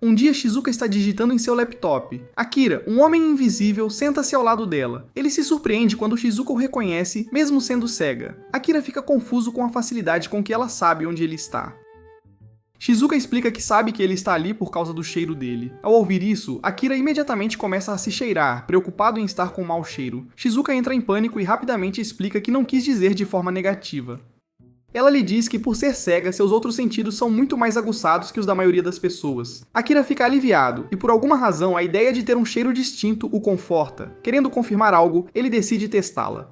Um dia, Shizuka está digitando em seu laptop. Akira, um homem invisível, senta-se ao lado dela. Ele se surpreende quando Shizuka o reconhece, mesmo sendo cega. Akira fica confuso com a facilidade com que ela sabe onde ele está. Shizuka explica que sabe que ele está ali por causa do cheiro dele. Ao ouvir isso, Akira imediatamente começa a se cheirar, preocupado em estar com mau cheiro. Shizuka entra em pânico e rapidamente explica que não quis dizer de forma negativa. Ela lhe diz que por ser cega, seus outros sentidos são muito mais aguçados que os da maioria das pessoas. Akira fica aliviado, e por alguma razão a ideia de ter um cheiro distinto o conforta. Querendo confirmar algo, ele decide testá-la.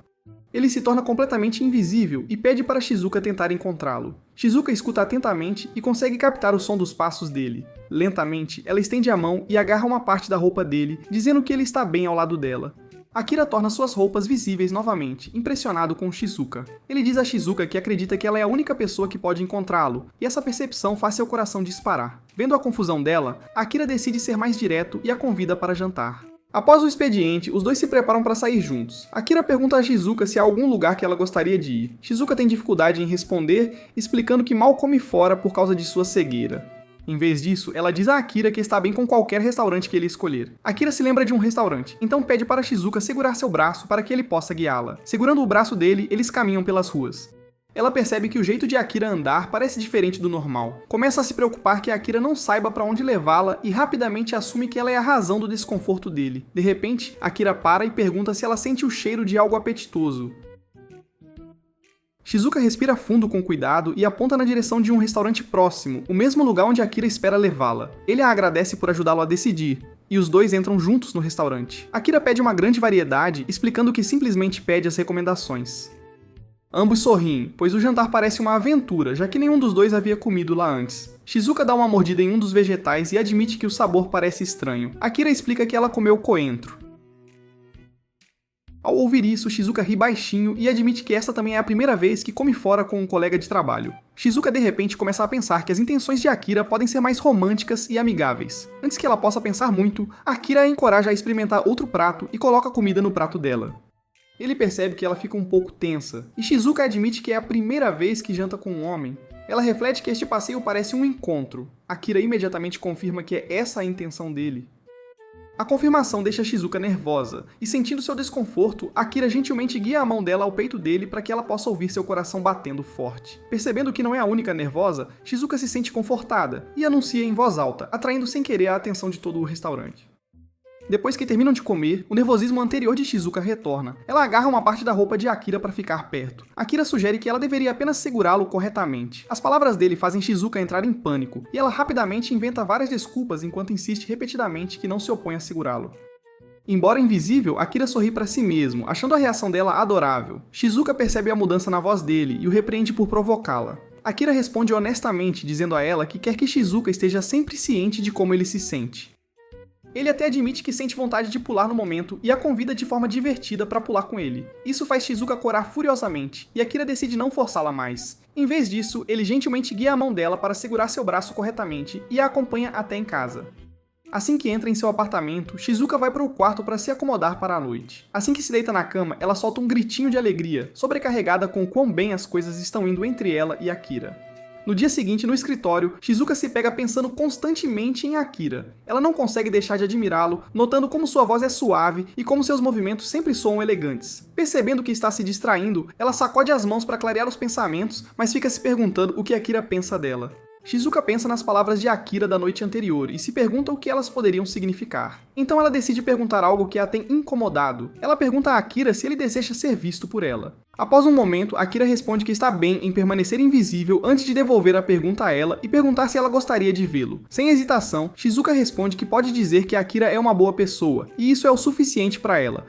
Ele se torna completamente invisível e pede para Shizuka tentar encontrá-lo. Shizuka escuta atentamente e consegue captar o som dos passos dele. Lentamente, ela estende a mão e agarra uma parte da roupa dele, dizendo que ele está bem ao lado dela. Akira torna suas roupas visíveis novamente, impressionado com Shizuka. Ele diz a Shizuka que acredita que ela é a única pessoa que pode encontrá-lo, e essa percepção faz seu coração disparar. Vendo a confusão dela, Akira decide ser mais direto e a convida para jantar. Após o expediente, os dois se preparam para sair juntos. Akira pergunta a Shizuka se há algum lugar que ela gostaria de ir. Shizuka tem dificuldade em responder, explicando que mal come fora por causa de sua cegueira. Em vez disso, ela diz a Akira que está bem com qualquer restaurante que ele escolher. Akira se lembra de um restaurante, então pede para Shizuka segurar seu braço para que ele possa guiá-la. Segurando o braço dele, eles caminham pelas ruas. Ela percebe que o jeito de Akira andar parece diferente do normal. Começa a se preocupar que Akira não saiba para onde levá-la e rapidamente assume que ela é a razão do desconforto dele. De repente, Akira para e pergunta se ela sente o cheiro de algo apetitoso. Shizuka respira fundo com cuidado e aponta na direção de um restaurante próximo, o mesmo lugar onde Akira espera levá-la. Ele a agradece por ajudá-lo a decidir, e os dois entram juntos no restaurante. Akira pede uma grande variedade, explicando que simplesmente pede as recomendações. Ambos sorriem, pois o jantar parece uma aventura, já que nenhum dos dois havia comido lá antes. Shizuka dá uma mordida em um dos vegetais e admite que o sabor parece estranho. Akira explica que ela comeu coentro. Ao ouvir isso, Shizuka ri baixinho e admite que essa também é a primeira vez que come fora com um colega de trabalho. Shizuka de repente começa a pensar que as intenções de Akira podem ser mais românticas e amigáveis. Antes que ela possa pensar muito, Akira a encoraja a experimentar outro prato e coloca comida no prato dela. Ele percebe que ela fica um pouco tensa, e Shizuka admite que é a primeira vez que janta com um homem. Ela reflete que este passeio parece um encontro. Akira imediatamente confirma que é essa a intenção dele. A confirmação deixa Shizuka nervosa, e sentindo seu desconforto, Akira gentilmente guia a mão dela ao peito dele para que ela possa ouvir seu coração batendo forte. Percebendo que não é a única nervosa, Shizuka se sente confortada, e anuncia em voz alta, atraindo sem querer a atenção de todo o restaurante. Depois que terminam de comer, o nervosismo anterior de Shizuka retorna. Ela agarra uma parte da roupa de Akira para ficar perto. Akira sugere que ela deveria apenas segurá-lo corretamente. As palavras dele fazem Shizuka entrar em pânico, e ela rapidamente inventa várias desculpas enquanto insiste repetidamente que não se opõe a segurá-lo. Embora invisível, Akira sorri para si mesmo, achando a reação dela adorável. Shizuka percebe a mudança na voz dele e o repreende por provocá-la. Akira responde honestamente, dizendo a ela que quer que Shizuka esteja sempre ciente de como ele se sente. Ele até admite que sente vontade de pular no momento e a convida de forma divertida para pular com ele. Isso faz Shizuka corar furiosamente, e Akira decide não forçá-la mais. Em vez disso, ele gentilmente guia a mão dela para segurar seu braço corretamente e a acompanha até em casa. Assim que entra em seu apartamento, Shizuka vai para o quarto para se acomodar para a noite. Assim que se deita na cama, ela solta um gritinho de alegria, sobrecarregada com o quão bem as coisas estão indo entre ela e Akira. No dia seguinte, no escritório, Shizuka se pega pensando constantemente em Akira. Ela não consegue deixar de admirá-lo, notando como sua voz é suave e como seus movimentos sempre soam elegantes. Percebendo que está se distraindo, ela sacode as mãos para clarear os pensamentos, mas fica se perguntando o que Akira pensa dela. Shizuka pensa nas palavras de Akira da noite anterior e se pergunta o que elas poderiam significar. Então ela decide perguntar algo que a tem incomodado. Ela pergunta a Akira se ele deseja ser visto por ela. Após um momento, Akira responde que está bem em permanecer invisível antes de devolver a pergunta a ela e perguntar se ela gostaria de vê-lo. Sem hesitação, Shizuka responde que pode dizer que Akira é uma boa pessoa, e isso é o suficiente para ela.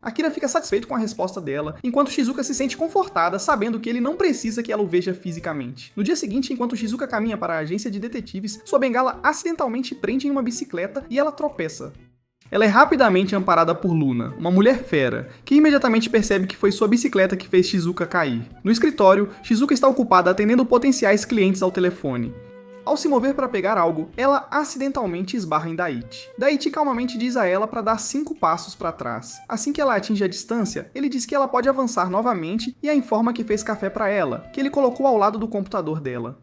Akira fica satisfeito com a resposta dela, enquanto Shizuka se sente confortada, sabendo que ele não precisa que ela o veja fisicamente. No dia seguinte, enquanto Shizuka caminha para a agência de detetives, sua bengala acidentalmente prende em uma bicicleta e ela tropeça. Ela é rapidamente amparada por Luna, uma mulher fera, que imediatamente percebe que foi sua bicicleta que fez Shizuka cair. No escritório, Shizuka está ocupada atendendo potenciais clientes ao telefone. Ao se mover para pegar algo, ela acidentalmente esbarra em Daichi. Daichi calmamente diz a ela para dar 5 passos para trás. Assim que ela atinge a distância, ele diz que ela pode avançar novamente e a informa que fez café para ela, que ele colocou ao lado do computador dela.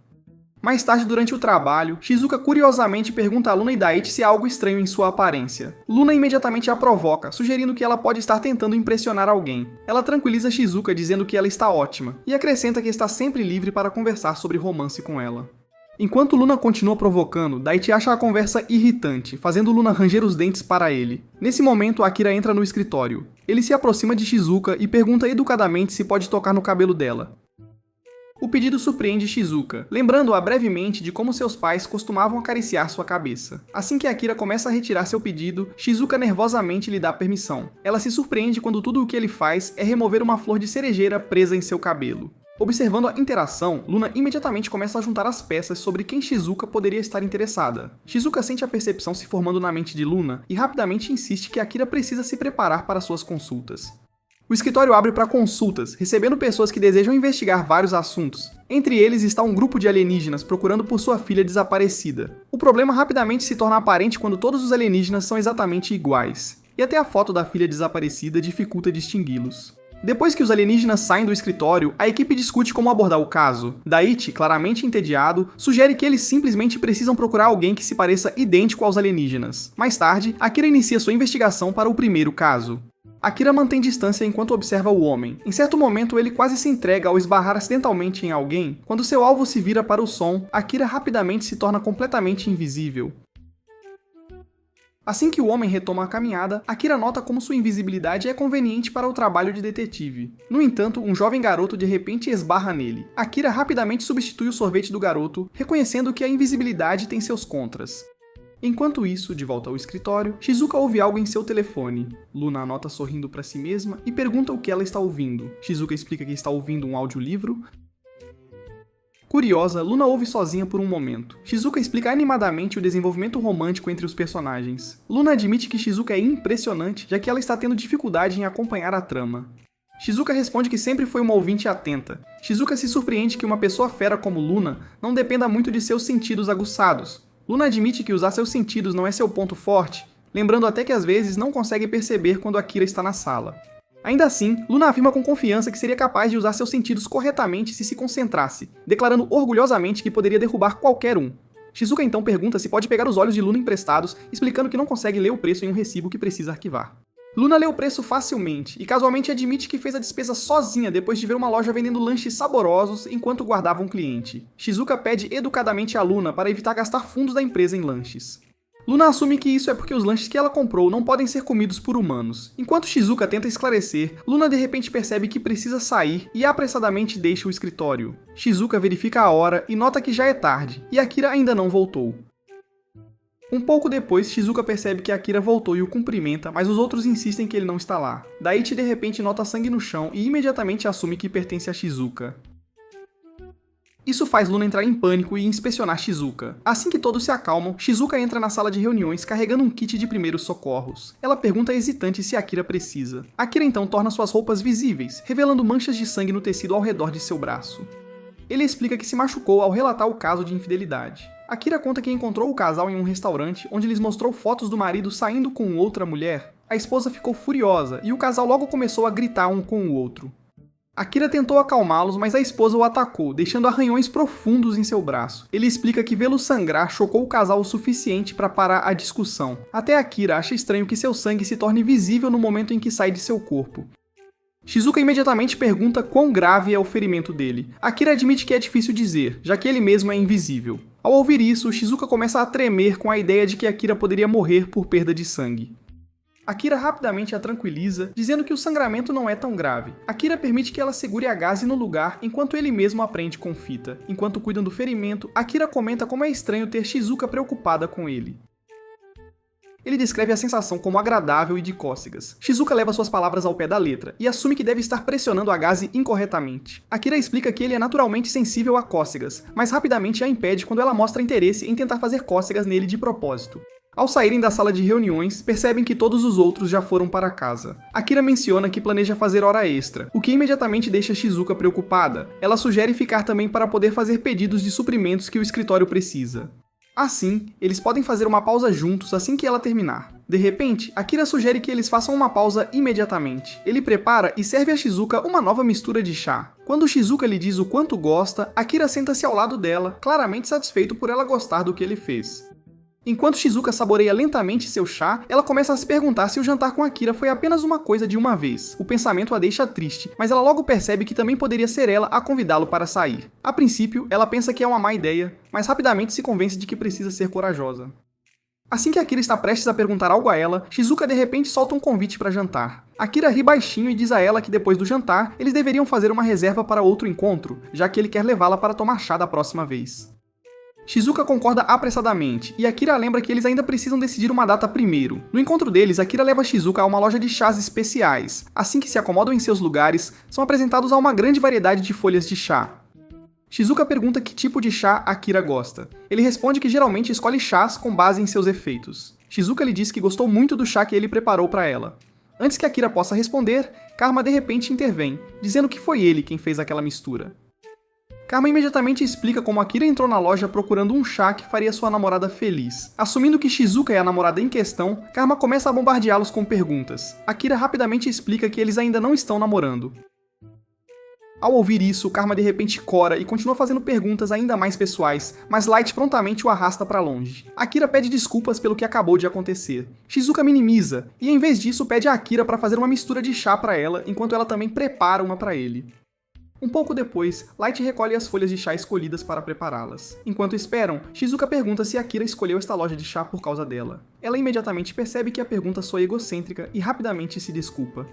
Mais tarde, durante o trabalho, Shizuka curiosamente pergunta a Luna e Daichi se há algo estranho em sua aparência. Luna imediatamente a provoca, sugerindo que ela pode estar tentando impressionar alguém. Ela tranquiliza Shizuka dizendo que ela está ótima, e acrescenta que está sempre livre para conversar sobre romance com ela. Enquanto Luna continua provocando, Daichi acha a conversa irritante, fazendo Luna ranger os dentes para ele. Nesse momento, Akira entra no escritório. Ele se aproxima de Shizuka e pergunta educadamente se pode tocar no cabelo dela. O pedido surpreende Shizuka, lembrando-a brevemente de como seus pais costumavam acariciar sua cabeça. Assim que Akira começa a retirar seu pedido, Shizuka nervosamente lhe dá permissão. Ela se surpreende quando tudo o que ele faz é remover uma flor de cerejeira presa em seu cabelo. Observando a interação, Luna imediatamente começa a juntar as peças sobre quem Shizuka poderia estar interessada. Shizuka sente a percepção se formando na mente de Luna e rapidamente insiste que Akira precisa se preparar para suas consultas. O escritório abre para consultas, recebendo pessoas que desejam investigar vários assuntos. Entre eles está um grupo de alienígenas procurando por sua filha desaparecida. O problema rapidamente se torna aparente quando todos os alienígenas são exatamente iguais, e até a foto da filha desaparecida dificulta distingui-los. Depois que os alienígenas saem do escritório, a equipe discute como abordar o caso. Daichi, claramente entediado, sugere que eles simplesmente precisam procurar alguém que se pareça idêntico aos alienígenas. Mais tarde, Akira inicia sua investigação para o primeiro caso. Akira mantém distância enquanto observa o homem. Em certo momento, ele quase se entrega ao esbarrar acidentalmente em alguém. Quando seu alvo se vira para o som, Akira rapidamente se torna completamente invisível. Assim que o homem retoma a caminhada, Akira nota como sua invisibilidade é conveniente para o trabalho de detetive. No entanto, um jovem garoto de repente esbarra nele. Akira rapidamente substitui o sorvete do garoto, reconhecendo que a invisibilidade tem seus contras. Enquanto isso, de volta ao escritório, Shizuka ouve algo em seu telefone. Luna anota sorrindo para si mesma e pergunta o que ela está ouvindo. Shizuka explica que está ouvindo um audiolivro. Curiosa, Luna ouve sozinha por um momento. Shizuka explica animadamente o desenvolvimento romântico entre os personagens. Luna admite que Shizuka é impressionante, já que ela está tendo dificuldade em acompanhar a trama. Shizuka responde que sempre foi uma ouvinte atenta. Shizuka se surpreende que uma pessoa fera como Luna não dependa muito de seus sentidos aguçados. Luna admite que usar seus sentidos não é seu ponto forte, lembrando até que às vezes não consegue perceber quando Akira está na sala. Ainda assim, Luna afirma com confiança que seria capaz de usar seus sentidos corretamente se concentrasse, declarando orgulhosamente que poderia derrubar qualquer um. Shizuka então pergunta se pode pegar os olhos de Luna emprestados, explicando que não consegue ler o preço em um recibo que precisa arquivar. Luna lê o preço facilmente e casualmente admite que fez a despesa sozinha depois de ver uma loja vendendo lanches saborosos enquanto guardava um cliente. Shizuka pede educadamente a Luna para evitar gastar fundos da empresa em lanches. Luna assume que isso é porque os lanches que ela comprou não podem ser comidos por humanos. Enquanto Shizuka tenta esclarecer, Luna de repente percebe que precisa sair e apressadamente deixa o escritório. Shizuka verifica a hora e nota que já é tarde, e Akira ainda não voltou. Um pouco depois, Shizuka percebe que Akira voltou e o cumprimenta, mas os outros insistem que ele não está lá. Daichi de repente nota sangue no chão e imediatamente assume que pertence a Shizuka. Isso faz Luna entrar em pânico e inspecionar Shizuka. Assim que todos se acalmam, Shizuka entra na sala de reuniões carregando um kit de primeiros socorros. Ela pergunta hesitante se Akira precisa. Akira então torna suas roupas visíveis, revelando manchas de sangue no tecido ao redor de seu braço. Ele explica que se machucou ao relatar o caso de infidelidade. Akira conta que encontrou o casal em um restaurante, onde lhes mostrou fotos do marido saindo com outra mulher. A esposa ficou furiosa, e o casal logo começou a gritar um com o outro. Akira tentou acalmá-los, mas a esposa o atacou, deixando arranhões profundos em seu braço. Ele explica que vê-lo sangrar chocou o casal o suficiente para parar a discussão. Até Akira acha estranho que seu sangue se torne visível no momento em que sai de seu corpo. Shizuka imediatamente pergunta quão grave é o ferimento dele. Akira admite que é difícil dizer, já que ele mesmo é invisível. Ao ouvir isso, Shizuka começa a tremer com a ideia de que Akira poderia morrer por perda de sangue. Akira rapidamente a tranquiliza, dizendo que o sangramento não é tão grave. Akira permite que ela segure a gaze no lugar enquanto ele mesmo a prende com fita. Enquanto cuidam do ferimento, Akira comenta como é estranho ter Shizuka preocupada com ele. Ele descreve a sensação como agradável e de cócegas. Shizuka leva suas palavras ao pé da letra e assume que deve estar pressionando a gaze incorretamente. Akira explica que ele é naturalmente sensível a cócegas, mas rapidamente a impede quando ela mostra interesse em tentar fazer cócegas nele de propósito. Ao saírem da sala de reuniões, percebem que todos os outros já foram para casa. Akira menciona que planeja fazer hora extra, o que imediatamente deixa Shizuka preocupada. Ela sugere ficar também para poder fazer pedidos de suprimentos que o escritório precisa. Assim, eles podem fazer uma pausa juntos assim que ela terminar. De repente, Akira sugere que eles façam uma pausa imediatamente. Ele prepara e serve a Shizuka uma nova mistura de chá. Quando Shizuka lhe diz o quanto gosta, Akira senta-se ao lado dela, claramente satisfeito por ela gostar do que ele fez. Enquanto Shizuka saboreia lentamente seu chá, ela começa a se perguntar se o jantar com Akira foi apenas uma coisa de uma vez. O pensamento a deixa triste, mas ela logo percebe que também poderia ser ela a convidá-lo para sair. A princípio, ela pensa que é uma má ideia, mas rapidamente se convence de que precisa ser corajosa. Assim que Akira está prestes a perguntar algo a ela, Shizuka de repente solta um convite para jantar. Akira ri baixinho e diz a ela que depois do jantar, eles deveriam fazer uma reserva para outro encontro, já que ele quer levá-la para tomar chá da próxima vez. Shizuka concorda apressadamente, e Akira lembra que eles ainda precisam decidir uma data primeiro. No encontro deles, Akira leva Shizuka a uma loja de chás especiais. Assim que se acomodam em seus lugares, são apresentados a uma grande variedade de folhas de chá. Shizuka pergunta que tipo de chá Akira gosta. Ele responde que geralmente escolhe chás com base em seus efeitos. Shizuka lhe diz que gostou muito do chá que ele preparou para ela. Antes que Akira possa responder, Karma de repente intervém, dizendo que foi ele quem fez aquela mistura. Karma imediatamente explica como Akira entrou na loja procurando um chá que faria sua namorada feliz. Assumindo que Shizuka é a namorada em questão, Karma começa a bombardeá-los com perguntas. Akira rapidamente explica que eles ainda não estão namorando. Ao ouvir isso, Karma de repente cora e continua fazendo perguntas ainda mais pessoais, mas Light prontamente o arrasta para longe. Akira pede desculpas pelo que acabou de acontecer. Shizuka minimiza, e em vez disso pede a Akira para fazer uma mistura de chá para ela, enquanto ela também prepara uma para ele. Um pouco depois, Light recolhe as folhas de chá escolhidas para prepará-las. Enquanto esperam, Shizuka pergunta se Akira escolheu esta loja de chá por causa dela. Ela imediatamente percebe que a pergunta soa egocêntrica e rapidamente se desculpa.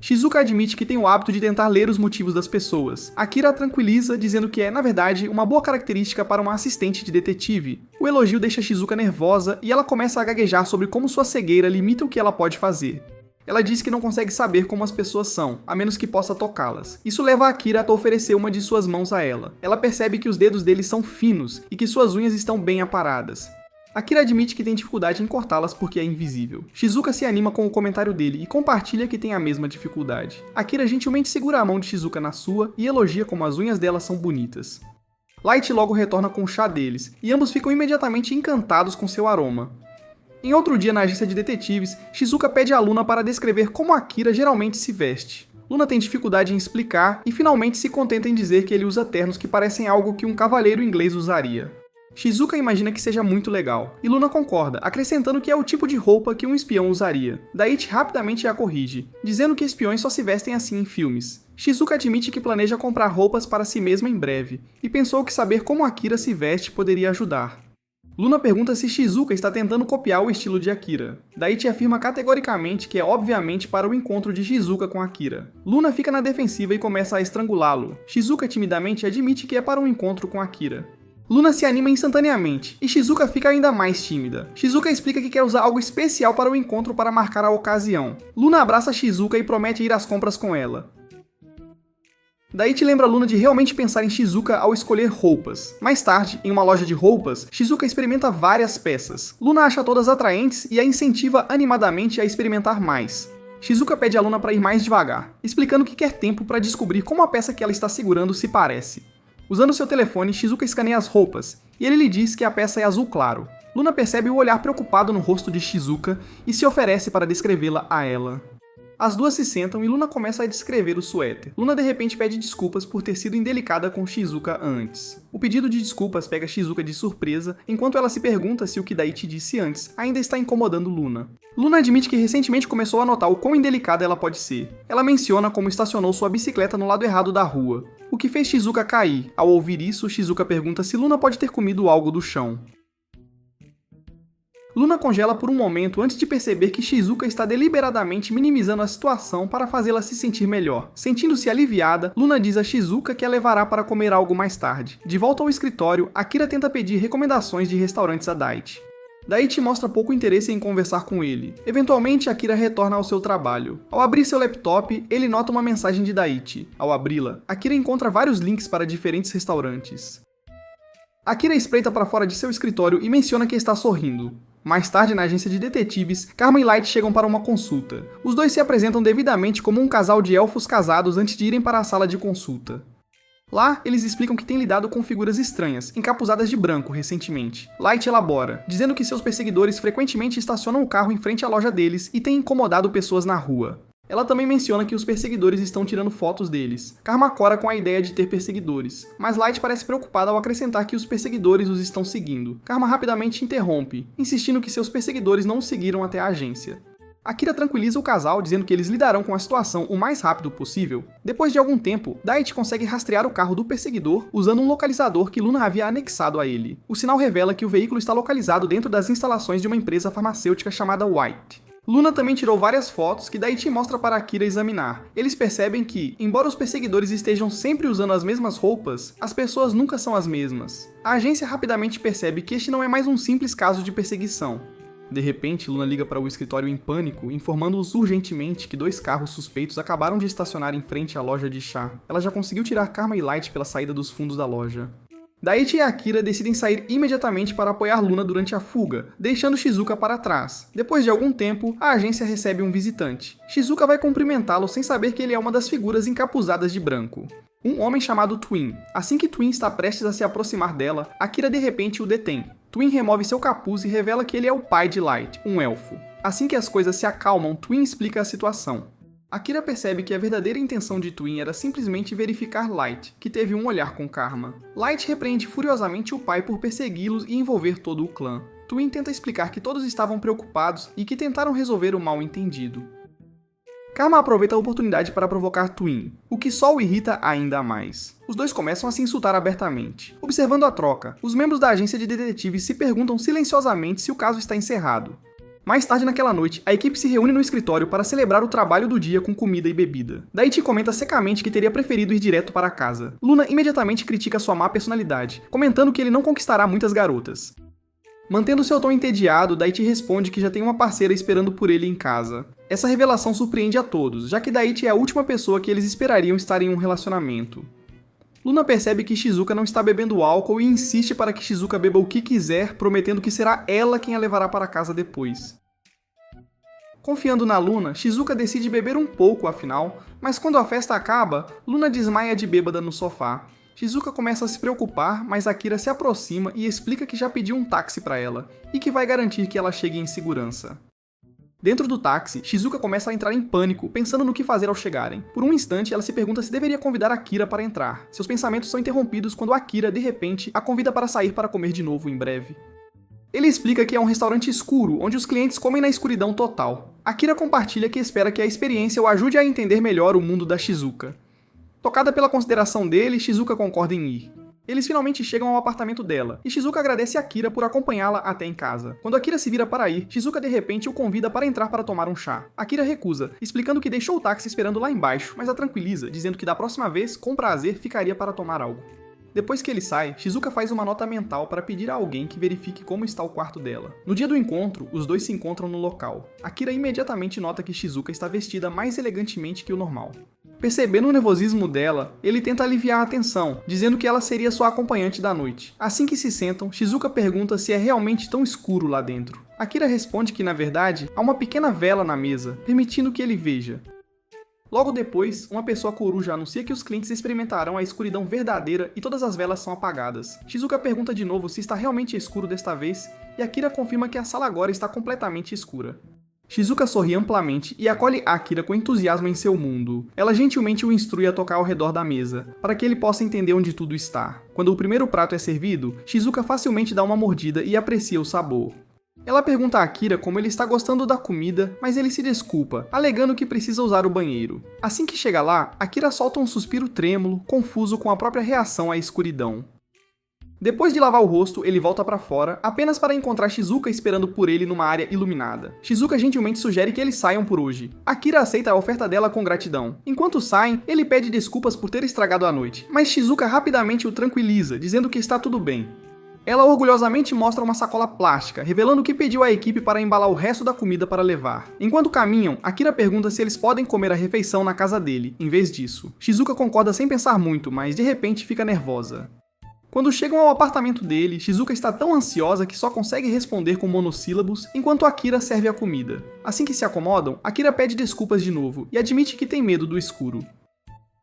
Shizuka admite que tem o hábito de tentar ler os motivos das pessoas. Akira a tranquiliza, dizendo que é, na verdade, uma boa característica para uma assistente de detetive. O elogio deixa Shizuka nervosa e ela começa a gaguejar sobre como sua cegueira limita o que ela pode fazer. Ela diz que não consegue saber como as pessoas são, a menos que possa tocá-las. Isso leva a Akira a oferecer uma de suas mãos a ela. Ela percebe que os dedos dele são finos e que suas unhas estão bem aparadas. Akira admite que tem dificuldade em cortá-las porque é invisível. Shizuka se anima com o comentário dele e compartilha que tem a mesma dificuldade. Akira gentilmente segura a mão de Shizuka na sua e elogia como as unhas dela são bonitas. Light logo retorna com o chá deles, e ambos ficam imediatamente encantados com seu aroma. Em outro dia na agência de detetives, Shizuka pede a Luna para descrever como Akira geralmente se veste. Luna tem dificuldade em explicar e finalmente se contenta em dizer que ele usa ternos que parecem algo que um cavalheiro inglês usaria. Shizuka imagina que seja muito legal, e Luna concorda, acrescentando que é o tipo de roupa que um espião usaria. Daichi rapidamente a corrige, dizendo que espiões só se vestem assim em filmes. Shizuka admite que planeja comprar roupas para si mesma em breve, e pensou que saber como Akira se veste poderia ajudar. Luna pergunta se Shizuka está tentando copiar o estilo de Akira. Daichi afirma categoricamente que é obviamente para o encontro de Shizuka com Akira. Luna fica na defensiva e começa a estrangulá-lo. Shizuka timidamente admite que é para um encontro com Akira. Luna se anima instantaneamente, e Shizuka fica ainda mais tímida. Shizuka explica que quer usar algo especial para o encontro para marcar a ocasião. Luna abraça Shizuka e promete ir às compras com ela. Daichi lembra Luna de realmente pensar em Shizuka ao escolher roupas. Mais tarde, em uma loja de roupas, Shizuka experimenta várias peças. Luna acha todas atraentes e a incentiva animadamente a experimentar mais. Shizuka pede a Luna para ir mais devagar, explicando que quer tempo para descobrir como a peça que ela está segurando se parece. Usando seu telefone, Shizuka escaneia as roupas, e ele lhe diz que a peça é azul claro. Luna percebe o olhar preocupado no rosto de Shizuka e se oferece para descrevê-la a ela. As duas se sentam e Luna começa a descrever o suéter. Luna de repente pede desculpas por ter sido indelicada com Shizuka antes. O pedido de desculpas pega Shizuka de surpresa, enquanto ela se pergunta se o que Daichi disse antes ainda está incomodando Luna. Luna admite que recentemente começou a notar o quão indelicada ela pode ser. Ela menciona como estacionou sua bicicleta no lado errado da rua, o que fez Shizuka cair. Ao ouvir isso, Shizuka pergunta se Luna pode ter comido algo do chão. Luna congela por um momento antes de perceber que Shizuka está deliberadamente minimizando a situação para fazê-la se sentir melhor. Sentindo-se aliviada, Luna diz a Shizuka que a levará para comer algo mais tarde. De volta ao escritório, Akira tenta pedir recomendações de restaurantes a Daichi. Daichi mostra pouco interesse em conversar com ele. Eventualmente, Akira retorna ao seu trabalho. Ao abrir seu laptop, ele nota uma mensagem de Daichi. Ao abri-la, Akira encontra vários links para diferentes restaurantes. Akira espreita para fora de seu escritório e menciona que está sorrindo. Mais tarde, na agência de detetives, Karma e Light chegam para uma consulta. Os dois se apresentam devidamente como um casal de elfos casados antes de irem para a sala de consulta. Lá, eles explicam que têm lidado com figuras estranhas, encapuzadas de branco recentemente. Light elabora, dizendo que seus perseguidores frequentemente estacionam o carro em frente à loja deles e têm incomodado pessoas na rua. Ela também menciona que os perseguidores estão tirando fotos deles. Karma cora com a ideia de ter perseguidores, mas Light parece preocupada ao acrescentar que os perseguidores os estão seguindo. Karma rapidamente interrompe, insistindo que seus perseguidores não os seguiram até a agência. Akira tranquiliza o casal, dizendo que eles lidarão com a situação o mais rápido possível. Depois de algum tempo, Daichi consegue rastrear o carro do perseguidor usando um localizador que Luna havia anexado a ele. O sinal revela que o veículo está localizado dentro das instalações de uma empresa farmacêutica chamada White. Luna também tirou várias fotos que Daichi mostra para Akira examinar. Eles percebem que, embora os perseguidores estejam sempre usando as mesmas roupas, as pessoas nunca são as mesmas. A agência rapidamente percebe que este não é mais um simples caso de perseguição. De repente, Luna liga para o escritório em pânico, informando-os urgentemente que 2 carros suspeitos acabaram de estacionar em frente à loja de chá. Ela já conseguiu tirar Karma e Light pela saída dos fundos da loja. Daichi e Akira decidem sair imediatamente para apoiar Luna durante a fuga, deixando Shizuka para trás. Depois de algum tempo, a agência recebe um visitante. Shizuka vai cumprimentá-lo sem saber que ele é uma das figuras encapuzadas de branco. Um homem chamado Twin. Assim que Twin está prestes a se aproximar dela, Akira de repente o detém. Twin remove seu capuz e revela que ele é o pai de Light, um elfo. Assim que as coisas se acalmam, Twin explica a situação. Akira percebe que a verdadeira intenção de Twin era simplesmente verificar Light, que teve um olhar com Karma. Light repreende furiosamente o pai por persegui-los e envolver todo o clã. Twin tenta explicar que todos estavam preocupados e que tentaram resolver o mal-entendido. Karma aproveita a oportunidade para provocar Twin, o que só o irrita ainda mais. Os dois começam a se insultar abertamente. Observando a troca, os membros da agência de detetives se perguntam silenciosamente se o caso está encerrado. Mais tarde naquela noite, a equipe se reúne no escritório para celebrar o trabalho do dia com comida e bebida. Daichi comenta secamente que teria preferido ir direto para casa. Luna imediatamente critica sua má personalidade, comentando que ele não conquistará muitas garotas. Mantendo seu tom entediado, Daichi responde que já tem uma parceira esperando por ele em casa. Essa revelação surpreende a todos, já que Daichi é a última pessoa que eles esperariam estar em um relacionamento. Luna percebe que Shizuka não está bebendo álcool e insiste para que Shizuka beba o que quiser, prometendo que será ela quem a levará para casa depois. Confiando na Luna, Shizuka decide beber um pouco afinal, mas quando a festa acaba, Luna desmaia de bêbada no sofá. Shizuka começa a se preocupar, mas Akira se aproxima e explica que já pediu um táxi para ela, e que vai garantir que ela chegue em segurança. Dentro do táxi, Shizuka começa a entrar em pânico, pensando no que fazer ao chegarem. Por um instante, ela se pergunta se deveria convidar Akira para entrar. Seus pensamentos são interrompidos quando Akira, de repente, a convida para sair para comer de novo em breve. Ele explica que é um restaurante escuro, onde os clientes comem na escuridão total. Akira compartilha que espera que a experiência o ajude a entender melhor o mundo da Shizuka. Tocada pela consideração dele, Shizuka concorda em ir. Eles finalmente chegam ao apartamento dela, e Shizuka agradece a Akira por acompanhá-la até em casa. Quando Akira se vira para ir, Shizuka de repente o convida para entrar para tomar um chá. Akira recusa, explicando que deixou o táxi esperando lá embaixo, mas a tranquiliza, dizendo que da próxima vez, com prazer, ficaria para tomar algo. Depois que ele sai, Shizuka faz uma nota mental para pedir a alguém que verifique como está o quarto dela. No dia do encontro, os dois se encontram no local. Akira imediatamente nota que Shizuka está vestida mais elegantemente que o normal. Percebendo o nervosismo dela, ele tenta aliviar a tensão, dizendo que ela seria sua acompanhante da noite. Assim que se sentam, Shizuka pergunta se é realmente tão escuro lá dentro. Akira responde que, na verdade, há uma pequena vela na mesa, permitindo que ele veja. Logo depois, uma pessoa coruja anuncia que os clientes experimentarão a escuridão verdadeira e todas as velas são apagadas. Shizuka pergunta de novo se está realmente escuro desta vez, e Akira confirma que a sala agora está completamente escura. Shizuka sorri amplamente e acolhe Akira com entusiasmo em seu mundo. Ela gentilmente o instrui a tocar ao redor da mesa, para que ele possa entender onde tudo está. Quando o primeiro prato é servido, Shizuka facilmente dá uma mordida e aprecia o sabor. Ela pergunta a Akira como ele está gostando da comida, mas ele se desculpa, alegando que precisa usar o banheiro. Assim que chega lá, Akira solta um suspiro trêmulo, confuso com a própria reação à escuridão. Depois de lavar o rosto, ele volta para fora, apenas para encontrar Shizuka esperando por ele numa área iluminada. Shizuka gentilmente sugere que eles saiam por hoje. Akira aceita a oferta dela com gratidão. Enquanto saem, ele pede desculpas por ter estragado a noite, mas Shizuka rapidamente o tranquiliza, dizendo que está tudo bem. Ela orgulhosamente mostra uma sacola plástica, revelando que pediu à equipe para embalar o resto da comida para levar. Enquanto caminham, Akira pergunta se eles podem comer a refeição na casa dele, em vez disso. Shizuka concorda sem pensar muito, mas de repente fica nervosa. Quando chegam ao apartamento dele, Shizuka está tão ansiosa que só consegue responder com monossílabos, enquanto Akira serve a comida. Assim que se acomodam, Akira pede desculpas de novo e admite que tem medo do escuro.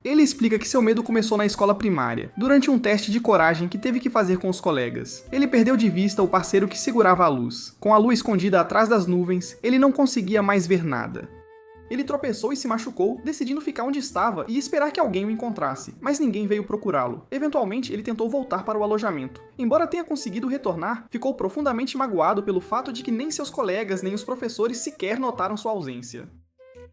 Ele explica que seu medo começou na escola primária, durante um teste de coragem que teve que fazer com os colegas. Ele perdeu de vista o parceiro que segurava a luz. Com a lua escondida atrás das nuvens, ele não conseguia mais ver nada. Ele tropeçou e se machucou, decidindo ficar onde estava e esperar que alguém o encontrasse, mas ninguém veio procurá-lo. Eventualmente, ele tentou voltar para o alojamento. Embora tenha conseguido retornar, ficou profundamente magoado pelo fato de que nem seus colegas nem os professores sequer notaram sua ausência.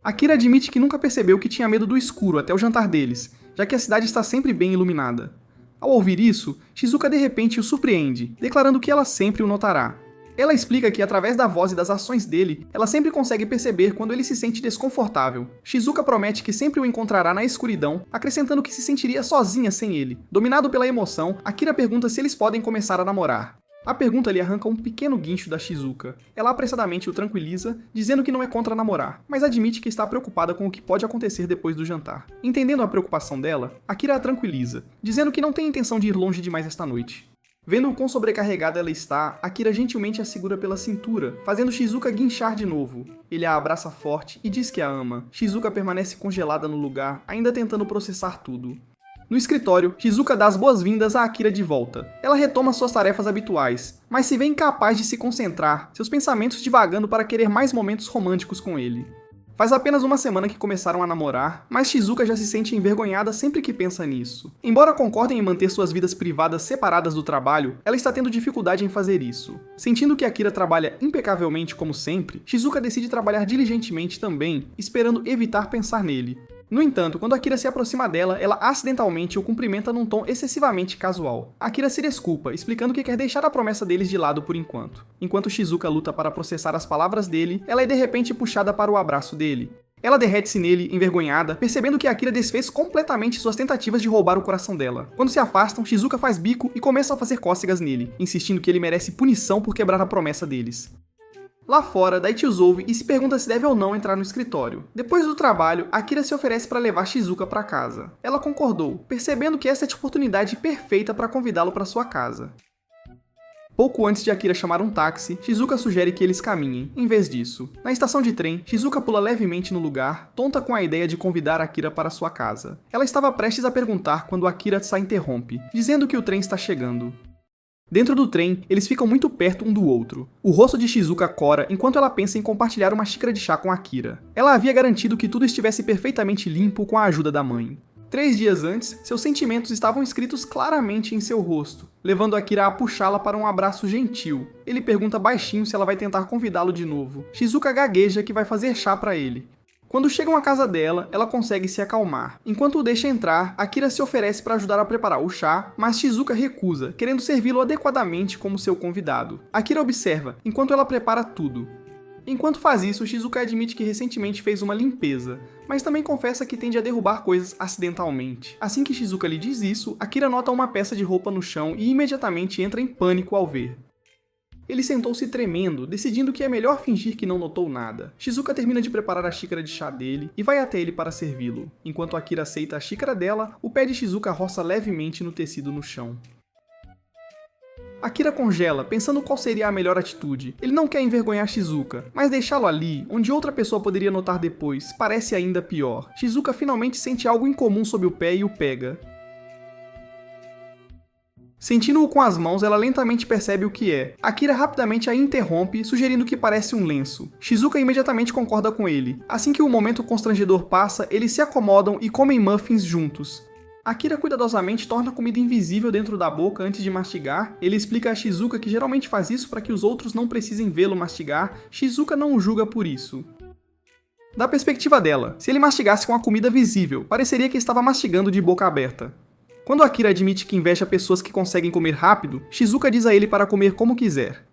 Akira admite que nunca percebeu que tinha medo do escuro até o jantar deles, já que a cidade está sempre bem iluminada. Ao ouvir isso, Shizuka de repente o surpreende, declarando que ela sempre o notará. Ela explica que, através da voz e das ações dele, ela sempre consegue perceber quando ele se sente desconfortável. Shizuka promete que sempre o encontrará na escuridão, acrescentando que se sentiria sozinha sem ele. Dominado pela emoção, Akira pergunta se eles podem começar a namorar. A pergunta lhe arranca um pequeno guincho da Shizuka. Ela apressadamente o tranquiliza, dizendo que não é contra namorar, mas admite que está preocupada com o que pode acontecer depois do jantar. Entendendo a preocupação dela, Akira a tranquiliza, dizendo que não tem intenção de ir longe demais esta noite. Vendo o quão sobrecarregada ela está, Akira gentilmente a segura pela cintura, fazendo Shizuka guinchar de novo. Ele a abraça forte e diz que a ama. Shizuka permanece congelada no lugar, ainda tentando processar tudo. No escritório, Shizuka dá as boas-vindas a Akira de volta. Ela retoma suas tarefas habituais, mas se vê incapaz de se concentrar, seus pensamentos divagando para querer mais momentos românticos com ele. Faz apenas uma semana que começaram a namorar, mas Shizuka já se sente envergonhada sempre que pensa nisso. Embora concordem em manter suas vidas privadas separadas do trabalho, ela está tendo dificuldade em fazer isso. Sentindo que Akira trabalha impecavelmente como sempre, Shizuka decide trabalhar diligentemente também, esperando evitar pensar nele. No entanto, quando Akira se aproxima dela, ela acidentalmente o cumprimenta num tom excessivamente casual. Akira se desculpa, explicando que quer deixar a promessa deles de lado por enquanto. Enquanto Shizuka luta para processar as palavras dele, ela é de repente puxada para o abraço dele. Ela derrete-se nele, envergonhada, percebendo que Akira desfez completamente suas tentativas de roubar o coração dela. Quando se afastam, Shizuka faz bico e começa a fazer cócegas nele, insistindo que ele merece punição por quebrar a promessa deles. Lá fora, Daichi os ouve e se pergunta se deve ou não entrar no escritório. Depois do trabalho, Akira se oferece para levar Shizuka para casa. Ela concordou, percebendo que essa é a oportunidade perfeita para convidá-lo para sua casa. Pouco antes de Akira chamar um táxi, Shizuka sugere que eles caminhem, em vez disso. Na estação de trem, Shizuka pula levemente no lugar, tonta com a ideia de convidar Akira para sua casa. Ela estava prestes a perguntar quando Akira a interrompe, dizendo que o trem está chegando. Dentro do trem, eles ficam muito perto um do outro. O rosto de Shizuka cora enquanto ela pensa em compartilhar uma xícara de chá com Akira. Ela havia garantido que tudo estivesse perfeitamente limpo com a ajuda da mãe. 3 dias antes, seus sentimentos estavam escritos claramente em seu rosto, levando Akira a puxá-la para um abraço gentil. Ele pergunta baixinho se ela vai tentar convidá-lo de novo. Shizuka gagueja que vai fazer chá para ele. Quando chegam à casa dela, ela consegue se acalmar. Enquanto o deixa entrar, Akira se oferece para ajudar a preparar o chá, mas Shizuka recusa, querendo servi-lo adequadamente como seu convidado. Akira observa, enquanto ela prepara tudo. Enquanto faz isso, Shizuka admite que recentemente fez uma limpeza, mas também confessa que tende a derrubar coisas acidentalmente. Assim que Shizuka lhe diz isso, Akira nota uma peça de roupa no chão e imediatamente entra em pânico ao ver. Ele sentou-se tremendo, decidindo que é melhor fingir que não notou nada. Shizuka termina de preparar a xícara de chá dele e vai até ele para servi-lo. Enquanto Akira aceita a xícara dela, o pé de Shizuka roça levemente no tecido no chão. Akira congela, pensando qual seria a melhor atitude. Ele não quer envergonhar Shizuka, mas deixá-lo ali, onde outra pessoa poderia notar depois, parece ainda pior. Shizuka finalmente sente algo incomum sob o pé e o pega. Sentindo-o com as mãos, ela lentamente percebe o que é. Akira rapidamente a interrompe, sugerindo que parece um lenço. Shizuka imediatamente concorda com ele. Assim que o momento constrangedor passa, eles se acomodam e comem muffins juntos. Akira cuidadosamente torna a comida invisível dentro da boca antes de mastigar. Ele explica a Shizuka que geralmente faz isso para que os outros não precisem vê-lo mastigar. Shizuka não o julga por isso. Da perspectiva dela, se ele mastigasse com a comida visível, pareceria que estava mastigando de boca aberta. Quando Akira admite que inveja pessoas que conseguem comer rápido, Shizuka diz a ele para comer como quiser.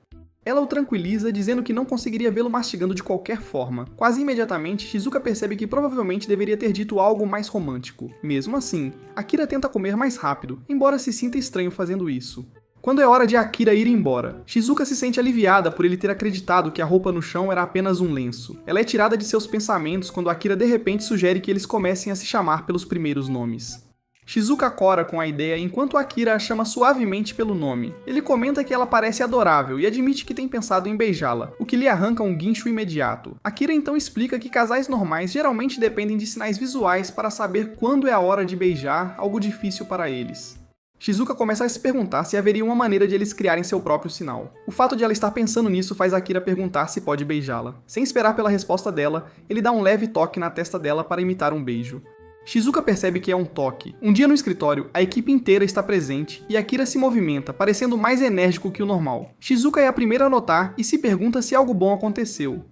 Ela o tranquiliza, dizendo que não conseguiria vê-lo mastigando de qualquer forma. Quase imediatamente, Shizuka percebe que provavelmente deveria ter dito algo mais romântico. Mesmo assim, Akira tenta comer mais rápido, embora se sinta estranho fazendo isso. Quando é hora de Akira ir embora, Shizuka se sente aliviada por ele ter acreditado que a roupa no chão era apenas um lenço. Ela é tirada de seus pensamentos quando Akira de repente sugere que eles comecem a se chamar pelos primeiros nomes. Shizuka cora com a ideia enquanto Akira a chama suavemente pelo nome. Ele comenta que ela parece adorável e admite que tem pensado em beijá-la, o que lhe arranca um guincho imediato. Akira então explica que casais normais geralmente dependem de sinais visuais para saber quando é a hora de beijar, algo difícil para eles. Shizuka começa a se perguntar se haveria uma maneira de eles criarem seu próprio sinal. O fato de ela estar pensando nisso faz Akira perguntar se pode beijá-la. Sem esperar pela resposta dela, ele dá um leve toque na testa dela para imitar um beijo. Shizuka percebe que é um toque. Um dia no escritório, a equipe inteira está presente e Akira se movimenta, parecendo mais enérgico que o normal. Shizuka é a primeira a notar e se pergunta se algo bom aconteceu.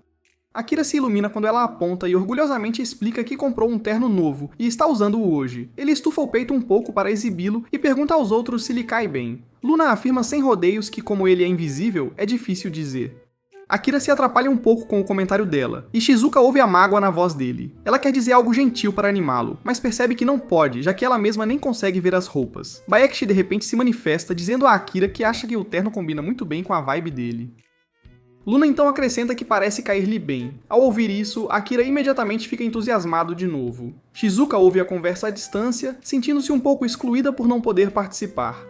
Akira se ilumina quando ela aponta e orgulhosamente explica que comprou um terno novo e está usando-o hoje. Ele estufa o peito um pouco para exibi-lo e pergunta aos outros se lhe cai bem. Luna afirma sem rodeios que, como ele é invisível, é difícil dizer. Akira se atrapalha um pouco com o comentário dela, e Shizuka ouve a mágoa na voz dele. Ela quer dizer algo gentil para animá-lo, mas percebe que não pode, já que ela mesma nem consegue ver as roupas. Baekshi de repente se manifesta, dizendo a Akira que acha que o terno combina muito bem com a vibe dele. Luna então acrescenta que parece cair-lhe bem. Ao ouvir isso, Akira imediatamente fica entusiasmado de novo. Shizuka ouve a conversa à distância, sentindo-se um pouco excluída por não poder participar.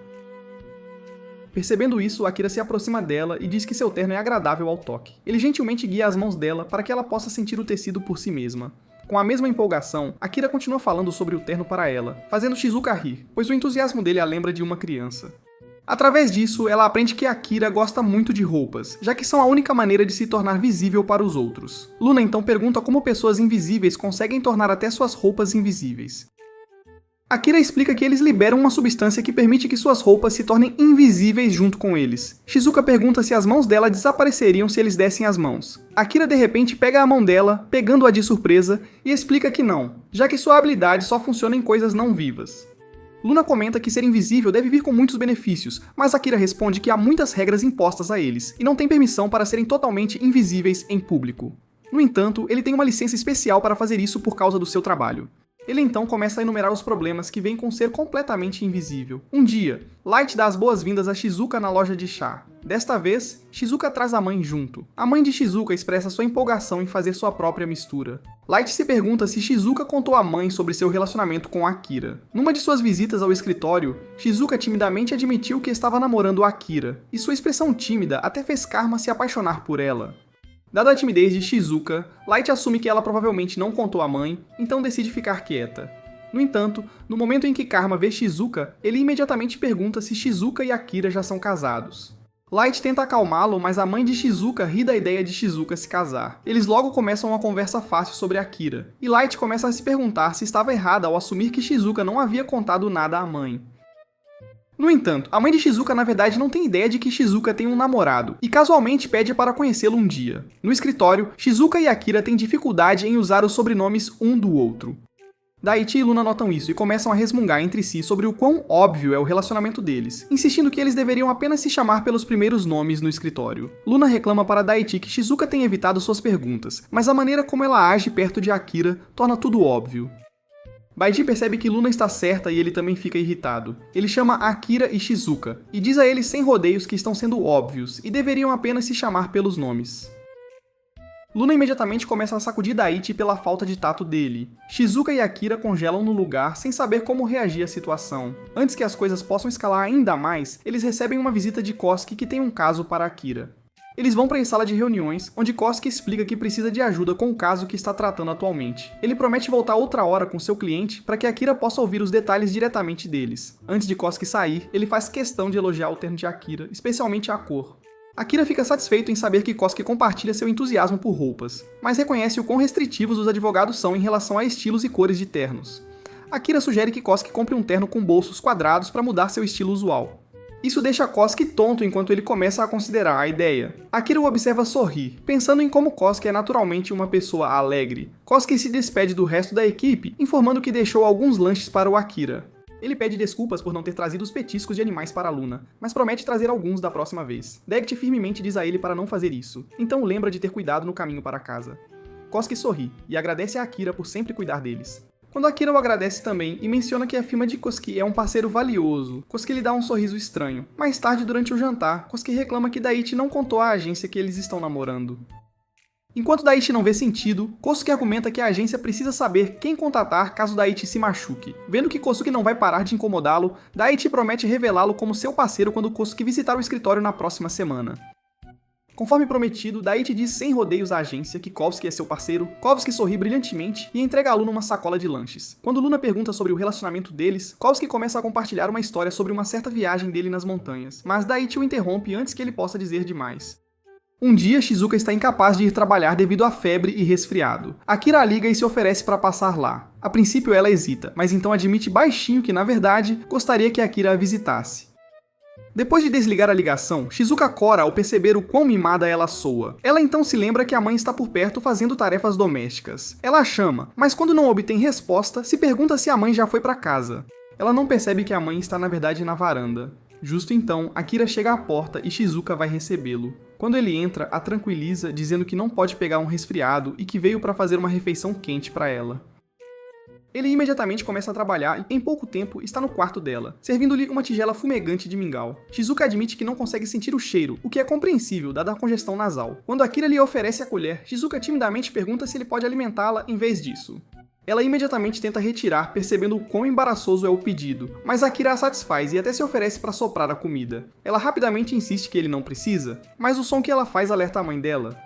Percebendo isso, Akira se aproxima dela e diz que seu terno é agradável ao toque. Ele gentilmente guia as mãos dela para que ela possa sentir o tecido por si mesma. Com a mesma empolgação, Akira continua falando sobre o terno para ela, fazendo Shizuka rir, pois o entusiasmo dele a lembra de uma criança. Através disso, ela aprende que Akira gosta muito de roupas, já que são a única maneira de se tornar visível para os outros. Luna então pergunta como pessoas invisíveis conseguem tornar até suas roupas invisíveis. Akira explica que eles liberam uma substância que permite que suas roupas se tornem invisíveis junto com eles. Shizuka pergunta se as mãos dela desapareceriam se eles dessem as mãos. Akira de repente pega a mão dela, pegando-a de surpresa, e explica que não, já que sua habilidade só funciona em coisas não vivas. Luna comenta que ser invisível deve vir com muitos benefícios, mas Akira responde que há muitas regras impostas a eles, e não tem permissão para serem totalmente invisíveis em público. No entanto, ele tem uma licença especial para fazer isso por causa do seu trabalho. Ele então começa a enumerar os problemas que vêm com ser completamente invisível. Um dia, Light dá as boas-vindas a Shizuka na loja de chá. Desta vez, Shizuka traz a mãe junto. A mãe de Shizuka expressa sua empolgação em fazer sua própria mistura. Light se pergunta se Shizuka contou à mãe sobre seu relacionamento com Akira. Numa de suas visitas ao escritório, Shizuka timidamente admitiu que estava namorando Akira, e sua expressão tímida até fez Karma se apaixonar por ela. Dada a timidez de Shizuka, Light assume que ela provavelmente não contou à mãe, então decide ficar quieta. No entanto, no momento em que Karma vê Shizuka, ele imediatamente pergunta se Shizuka e Akira já são casados. Light tenta acalmá-lo, mas a mãe de Shizuka ri da ideia de Shizuka se casar. Eles logo começam uma conversa fácil sobre Akira, e Light começa a se perguntar se estava errada ao assumir que Shizuka não havia contado nada à mãe. No entanto, a mãe de Shizuka na verdade não tem ideia de que Shizuka tem um namorado, e casualmente pede para conhecê-lo um dia. No escritório, Shizuka e Akira têm dificuldade em usar os sobrenomes um do outro. Daichi e Luna notam isso e começam a resmungar entre si sobre o quão óbvio é o relacionamento deles, insistindo que eles deveriam apenas se chamar pelos primeiros nomes no escritório. Luna reclama para Daichi que Shizuka tem evitado suas perguntas, mas a maneira como ela age perto de Akira torna tudo óbvio. Baiji percebe que Luna está certa e ele também fica irritado. Ele chama Akira e Shizuka, e diz a eles sem rodeios que estão sendo óbvios e deveriam apenas se chamar pelos nomes. Luna imediatamente começa a sacudir Daichi pela falta de tato dele. Shizuka e Akira congelam no lugar sem saber como reagir à situação. Antes que as coisas possam escalar ainda mais, eles recebem uma visita de Kosuke que tem um caso para Akira. Eles vão para a sala de reuniões, onde Kosuke explica que precisa de ajuda com o caso que está tratando atualmente. Ele promete voltar outra hora com seu cliente para que Akira possa ouvir os detalhes diretamente deles. Antes de Kosuke sair, ele faz questão de elogiar o terno de Akira, especialmente a cor. Akira fica satisfeito em saber que Kosuke compartilha seu entusiasmo por roupas, mas reconhece o quão restritivos os advogados são em relação a estilos e cores de ternos. Akira sugere que Kosuke compre um terno com bolsos quadrados para mudar seu estilo usual. Isso deixa Kosuke tonto enquanto ele começa a considerar a ideia. Akira o observa sorrir, pensando em como Kosuke é naturalmente uma pessoa alegre. Kosuke se despede do resto da equipe, informando que deixou alguns lanches para o Akira. Ele pede desculpas por não ter trazido os petiscos de animais para Luna, mas promete trazer alguns da próxima vez. Degt firmemente diz a ele para não fazer isso, então lembra de ter cuidado no caminho para casa. Kosuke sorri e agradece a Akira por sempre cuidar deles. Quando Akira o agradece também e menciona que a firma de Kosuke é um parceiro valioso, Kosuke lhe dá um sorriso estranho. Mais tarde, durante o jantar, Kosuke reclama que Daichi não contou à agência que eles estão namorando. Enquanto Daichi não vê sentido, Kosuke argumenta que a agência precisa saber quem contatar caso Daichi se machuque. Vendo que Kosuke não vai parar de incomodá-lo, Daichi promete revelá-lo como seu parceiro quando Kosuke visitar o escritório na próxima semana. Conforme prometido, Daichi diz sem rodeios à agência que Kosuke é seu parceiro, Kosuke sorri brilhantemente e entrega a Luna uma sacola de lanches. Quando Luna pergunta sobre o relacionamento deles, Kosuke começa a compartilhar uma história sobre uma certa viagem dele nas montanhas, mas Daichi o interrompe antes que ele possa dizer demais. Um dia, Shizuka está incapaz de ir trabalhar devido à febre e resfriado. Akira a liga e se oferece para passar lá. A princípio ela hesita, mas então admite baixinho que, na verdade, gostaria que Akira a visitasse. Depois de desligar a ligação, Shizuka cora ao perceber o quão mimada ela soa. Ela então se lembra que a mãe está por perto fazendo tarefas domésticas. Ela a chama, mas quando não obtém resposta, se pergunta se a mãe já foi para casa. Ela não percebe que a mãe está na verdade na varanda. Justo então, Akira chega à porta e Shizuka vai recebê-lo. Quando ele entra, a tranquiliza, dizendo que não pode pegar um resfriado e que veio para fazer uma refeição quente para ela. Ele imediatamente começa a trabalhar e, em pouco tempo, está no quarto dela, servindo-lhe uma tigela fumegante de mingau. Shizuka admite que não consegue sentir o cheiro, o que é compreensível, dada a congestão nasal. Quando Akira lhe oferece a colher, Shizuka timidamente pergunta se ele pode alimentá-la em vez disso. Ela imediatamente tenta retirar, percebendo o quão embaraçoso é o pedido, mas Akira a satisfaz e até se oferece para soprar a comida. Ela rapidamente insiste que ele não precisa, mas o som que ela faz alerta a mãe dela.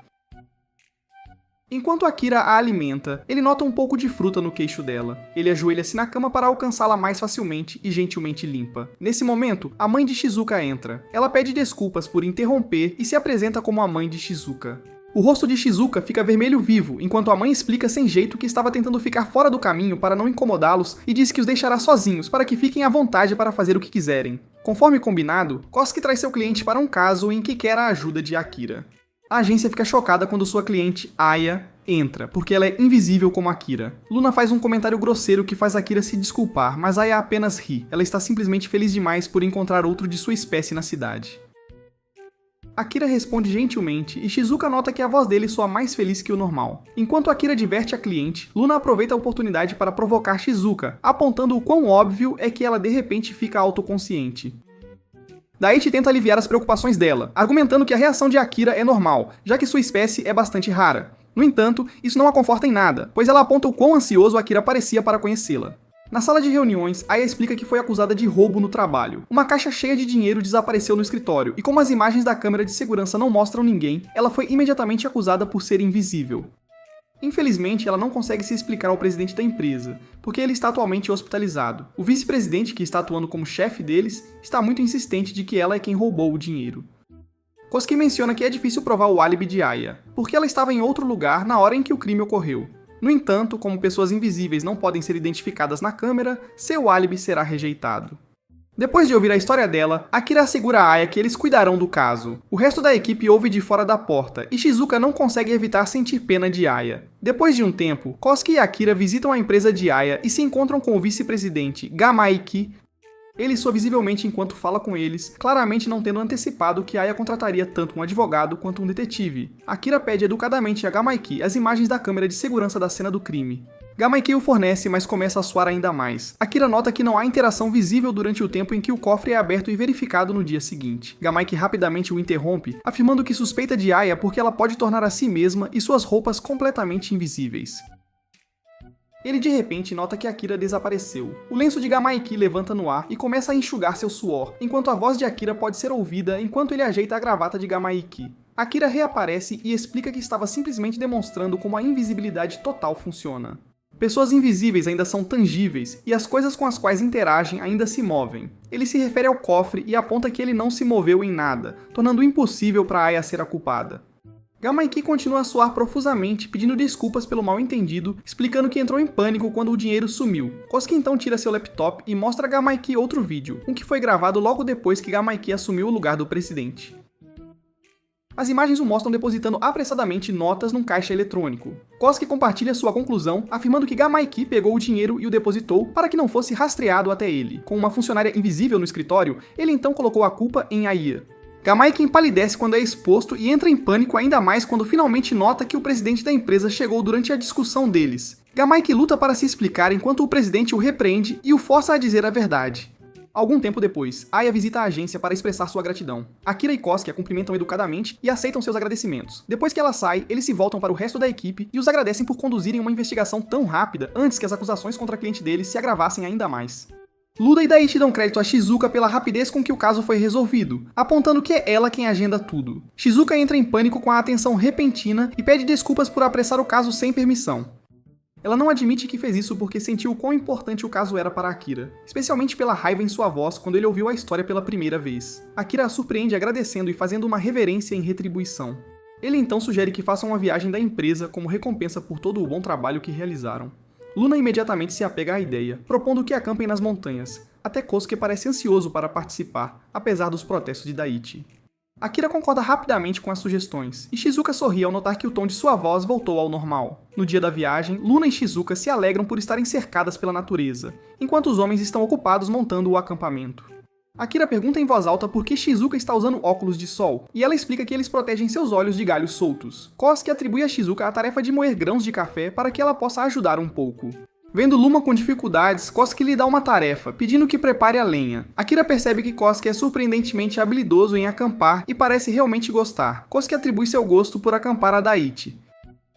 Enquanto Akira a alimenta, ele nota um pouco de fruta no queixo dela. Ele ajoelha-se na cama para alcançá-la mais facilmente e gentilmente limpa. Nesse momento, a mãe de Shizuka entra. Ela pede desculpas por interromper e se apresenta como a mãe de Shizuka. O rosto de Shizuka fica vermelho vivo, enquanto a mãe explica sem jeito que estava tentando ficar fora do caminho para não incomodá-los e diz que os deixará sozinhos para que fiquem à vontade para fazer o que quiserem. Conforme combinado, Kosuke traz seu cliente para um caso em que quer a ajuda de Akira. A agência fica chocada quando sua cliente, Aya, entra, porque ela é invisível como Akira. Luna faz um comentário grosseiro que faz Akira se desculpar, mas Aya apenas ri. Ela está simplesmente feliz demais por encontrar outro de sua espécie na cidade. Akira responde gentilmente e Shizuka nota que a voz dele soa mais feliz que o normal. Enquanto Akira diverte a cliente, Luna aproveita a oportunidade para provocar Shizuka, apontando o quão óbvio é que ela de repente fica autoconsciente. Daichi tenta aliviar as preocupações dela, argumentando que a reação de Akira é normal, já que sua espécie é bastante rara. No entanto, isso não a conforta em nada, pois ela aponta o quão ansioso Akira parecia para conhecê-la. Na sala de reuniões, Aya explica que foi acusada de roubo no trabalho. Uma caixa cheia de dinheiro desapareceu no escritório, e como as imagens da câmera de segurança não mostram ninguém, ela foi imediatamente acusada por ser invisível. Infelizmente, ela não consegue se explicar ao presidente da empresa, porque ele está atualmente hospitalizado. O vice-presidente, que está atuando como chefe deles, está muito insistente de que ela é quem roubou o dinheiro. Kosuke menciona que é difícil provar o álibi de Aya, porque ela estava em outro lugar na hora em que o crime ocorreu. No entanto, como pessoas invisíveis não podem ser identificadas na câmera, seu álibi será rejeitado. Depois de ouvir a história dela, Akira assegura a Aya que eles cuidarão do caso. O resto da equipe ouve de fora da porta, e Shizuka não consegue evitar sentir pena de Aya. Depois de um tempo, Kosuke e Akira visitam a empresa de Aya e se encontram com o vice-presidente, Gamaiki. Ele soa visivelmente enquanto fala com eles, claramente não tendo antecipado que Aya contrataria tanto um advogado quanto um detetive. Akira pede educadamente a Gamaiki as imagens da câmera de segurança da cena do crime. Gamaiki o fornece, mas começa a suar ainda mais. Akira nota que não há interação visível durante o tempo em que o cofre é aberto e verificado no dia seguinte. Gamaiki rapidamente o interrompe, afirmando que suspeita de Aya porque ela pode tornar a si mesma e suas roupas completamente invisíveis. Ele de repente nota que Akira desapareceu. O lenço de Gamaiki levanta no ar e começa a enxugar seu suor, enquanto a voz de Akira pode ser ouvida enquanto ele ajeita a gravata de Gamaiki. Akira reaparece e explica que estava simplesmente demonstrando como a invisibilidade total funciona. Pessoas invisíveis ainda são tangíveis, e as coisas com as quais interagem ainda se movem. Ele se refere ao cofre e aponta que ele não se moveu em nada, tornando impossível para Aya ser a culpada. Gamaiki continua a suar profusamente, pedindo desculpas pelo mal-entendido, explicando que entrou em pânico quando o dinheiro sumiu. Kosuke então tira seu laptop e mostra a Gamaiki outro vídeo, um que foi gravado logo depois que Gamaiki assumiu o lugar do presidente. As imagens o mostram depositando apressadamente notas num caixa eletrônico. Kosuke compartilha sua conclusão, afirmando que Gamaiki pegou o dinheiro e o depositou para que não fosse rastreado até ele. Com uma funcionária invisível no escritório, ele então colocou a culpa em Aya. Gamaiki empalidece quando é exposto e entra em pânico ainda mais quando finalmente nota que o presidente da empresa chegou durante a discussão deles. Gamaiki luta para se explicar enquanto o presidente o repreende e o força a dizer a verdade. Algum tempo depois, Aya visita a agência para expressar sua gratidão. Akira e Kosuke a cumprimentam educadamente e aceitam seus agradecimentos. Depois que ela sai, eles se voltam para o resto da equipe e os agradecem por conduzirem uma investigação tão rápida antes que as acusações contra a cliente deles se agravassem ainda mais. Luda e Daichi dão crédito a Shizuka pela rapidez com que o caso foi resolvido, apontando que é ela quem agenda tudo. Shizuka entra em pânico com a atenção repentina e pede desculpas por apressar o caso sem permissão. Ela não admite que fez isso porque sentiu o quão importante o caso era para Akira, especialmente pela raiva em sua voz quando ele ouviu a história pela primeira vez. Akira a surpreende agradecendo e fazendo uma reverência em retribuição. Ele então sugere que façam uma viagem da empresa como recompensa por todo o bom trabalho que realizaram. Luna imediatamente se apega à ideia, propondo que acampem nas montanhas, até Kosuke parece ansioso para participar, apesar dos protestos de Daichi. Akira concorda rapidamente com as sugestões, e Shizuka sorri ao notar que o tom de sua voz voltou ao normal. No dia da viagem, Luna e Shizuka se alegram por estarem cercadas pela natureza, enquanto os homens estão ocupados montando o acampamento. Akira pergunta em voz alta por que Shizuka está usando óculos de sol, e ela explica que eles protegem seus olhos de galhos soltos. Kosuke atribui a Shizuka a tarefa de moer grãos de café para que ela possa ajudar um pouco. Vendo Luma com dificuldades, Kosuke lhe dá uma tarefa, pedindo que prepare a lenha. Akira percebe que Kosuke é surpreendentemente habilidoso em acampar e parece realmente gostar. Kosuke atribui seu gosto por acampar a Daichi.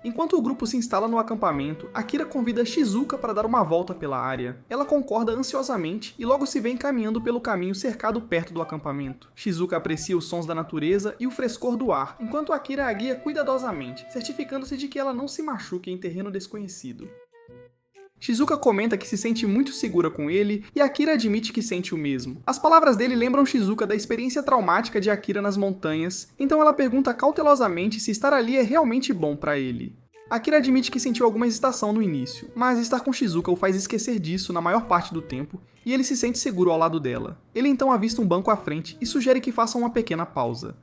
Enquanto o grupo se instala no acampamento, Akira convida Shizuka para dar uma volta pela área. Ela concorda ansiosamente e logo se vê caminhando pelo caminho cercado perto do acampamento. Shizuka aprecia os sons da natureza e o frescor do ar, enquanto Akira a guia cuidadosamente, certificando-se de que ela não se machuque em terreno desconhecido. Shizuka comenta que se sente muito segura com ele e Akira admite que sente o mesmo. As palavras dele lembram Shizuka da experiência traumática de Akira nas montanhas, então ela pergunta cautelosamente se estar ali é realmente bom para ele. Akira admite que sentiu alguma hesitação no início, mas estar com Shizuka o faz esquecer disso na maior parte do tempo e ele se sente seguro ao lado dela. Ele então avista um banco à frente e sugere que façam uma pequena pausa.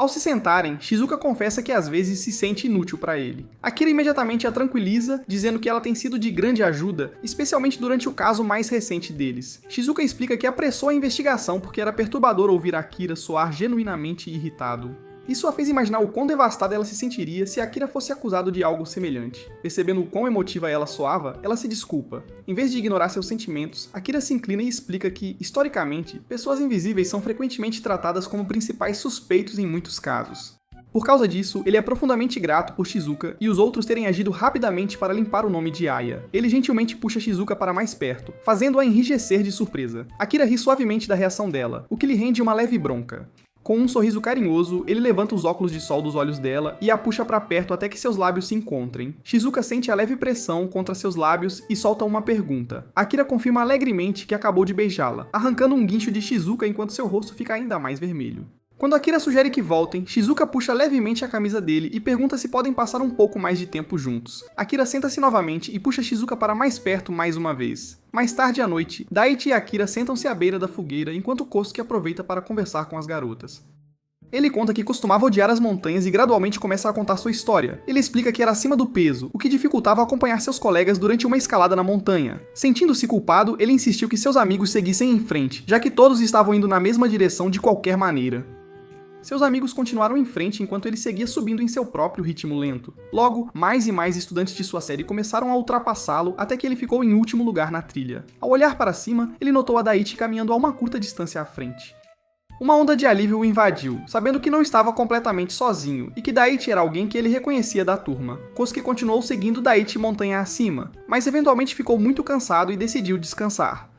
Ao se sentarem, Shizuka confessa que às vezes se sente inútil para ele. Akira imediatamente a tranquiliza, dizendo que ela tem sido de grande ajuda, especialmente durante o caso mais recente deles. Shizuka explica que apressou a investigação porque era perturbador ouvir Akira soar genuinamente irritado. Isso a fez imaginar o quão devastada ela se sentiria se Akira fosse acusado de algo semelhante. Percebendo o quão emotiva ela soava, ela se desculpa. Em vez de ignorar seus sentimentos, Akira se inclina e explica que, historicamente, pessoas invisíveis são frequentemente tratadas como principais suspeitos em muitos casos. Por causa disso, ele é profundamente grato por Shizuka e os outros terem agido rapidamente para limpar o nome de Aya. Ele gentilmente puxa Shizuka para mais perto, fazendo-a enrijecer de surpresa. Akira ri suavemente da reação dela, o que lhe rende uma leve bronca. Com um sorriso carinhoso, ele levanta os óculos de sol dos olhos dela e a puxa para perto até que seus lábios se encontrem. Shizuka sente a leve pressão contra seus lábios e solta uma pergunta. Akira confirma alegremente que acabou de beijá-la, arrancando um guincho de Shizuka enquanto seu rosto fica ainda mais vermelho. Quando Akira sugere que voltem, Shizuka puxa levemente a camisa dele e pergunta se podem passar um pouco mais de tempo juntos. Akira senta-se novamente e puxa Shizuka para mais perto mais uma vez. Mais tarde à noite, Daichi e Akira sentam-se à beira da fogueira enquanto Kosuke aproveita para conversar com as garotas. Ele conta que costumava odiar as montanhas e gradualmente começa a contar sua história. Ele explica que era acima do peso, o que dificultava acompanhar seus colegas durante uma escalada na montanha. Sentindo-se culpado, ele insistiu que seus amigos seguissem em frente, já que todos estavam indo na mesma direção de qualquer maneira. Seus amigos continuaram em frente enquanto ele seguia subindo em seu próprio ritmo lento. Logo, mais e mais estudantes de sua série começaram a ultrapassá-lo até que ele ficou em último lugar na trilha. Ao olhar para cima, ele notou a Daichi caminhando a uma curta distância à frente. Uma onda de alívio o invadiu, sabendo que não estava completamente sozinho e que Daichi era alguém que ele reconhecia da turma. Kosuke continuou seguindo Daichi montanha acima, mas eventualmente ficou muito cansado e decidiu descansar.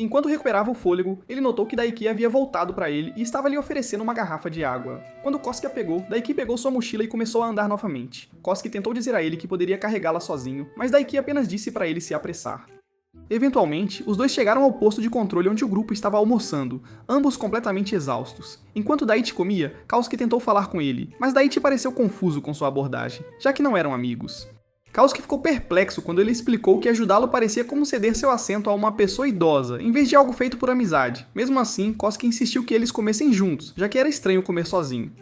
Enquanto recuperava o fôlego, ele notou que Daiki havia voltado para ele e estava lhe oferecendo uma garrafa de água. Quando Kosuke a pegou, Daiki pegou sua mochila e começou a andar novamente. Kosuke tentou dizer a ele que poderia carregá-la sozinho, mas Daiki apenas disse para ele se apressar. Eventualmente, os dois chegaram ao posto de controle onde o grupo estava almoçando, ambos completamente exaustos. Enquanto Daichi comia, Kosuke tentou falar com ele, mas Daichi pareceu confuso com sua abordagem, já que não eram amigos. Kosuke ficou perplexo quando ele explicou que ajudá-lo parecia como ceder seu assento a uma pessoa idosa, em vez de algo feito por amizade. Mesmo assim, Kosuke insistiu que eles comessem juntos, já que era estranho comer sozinho.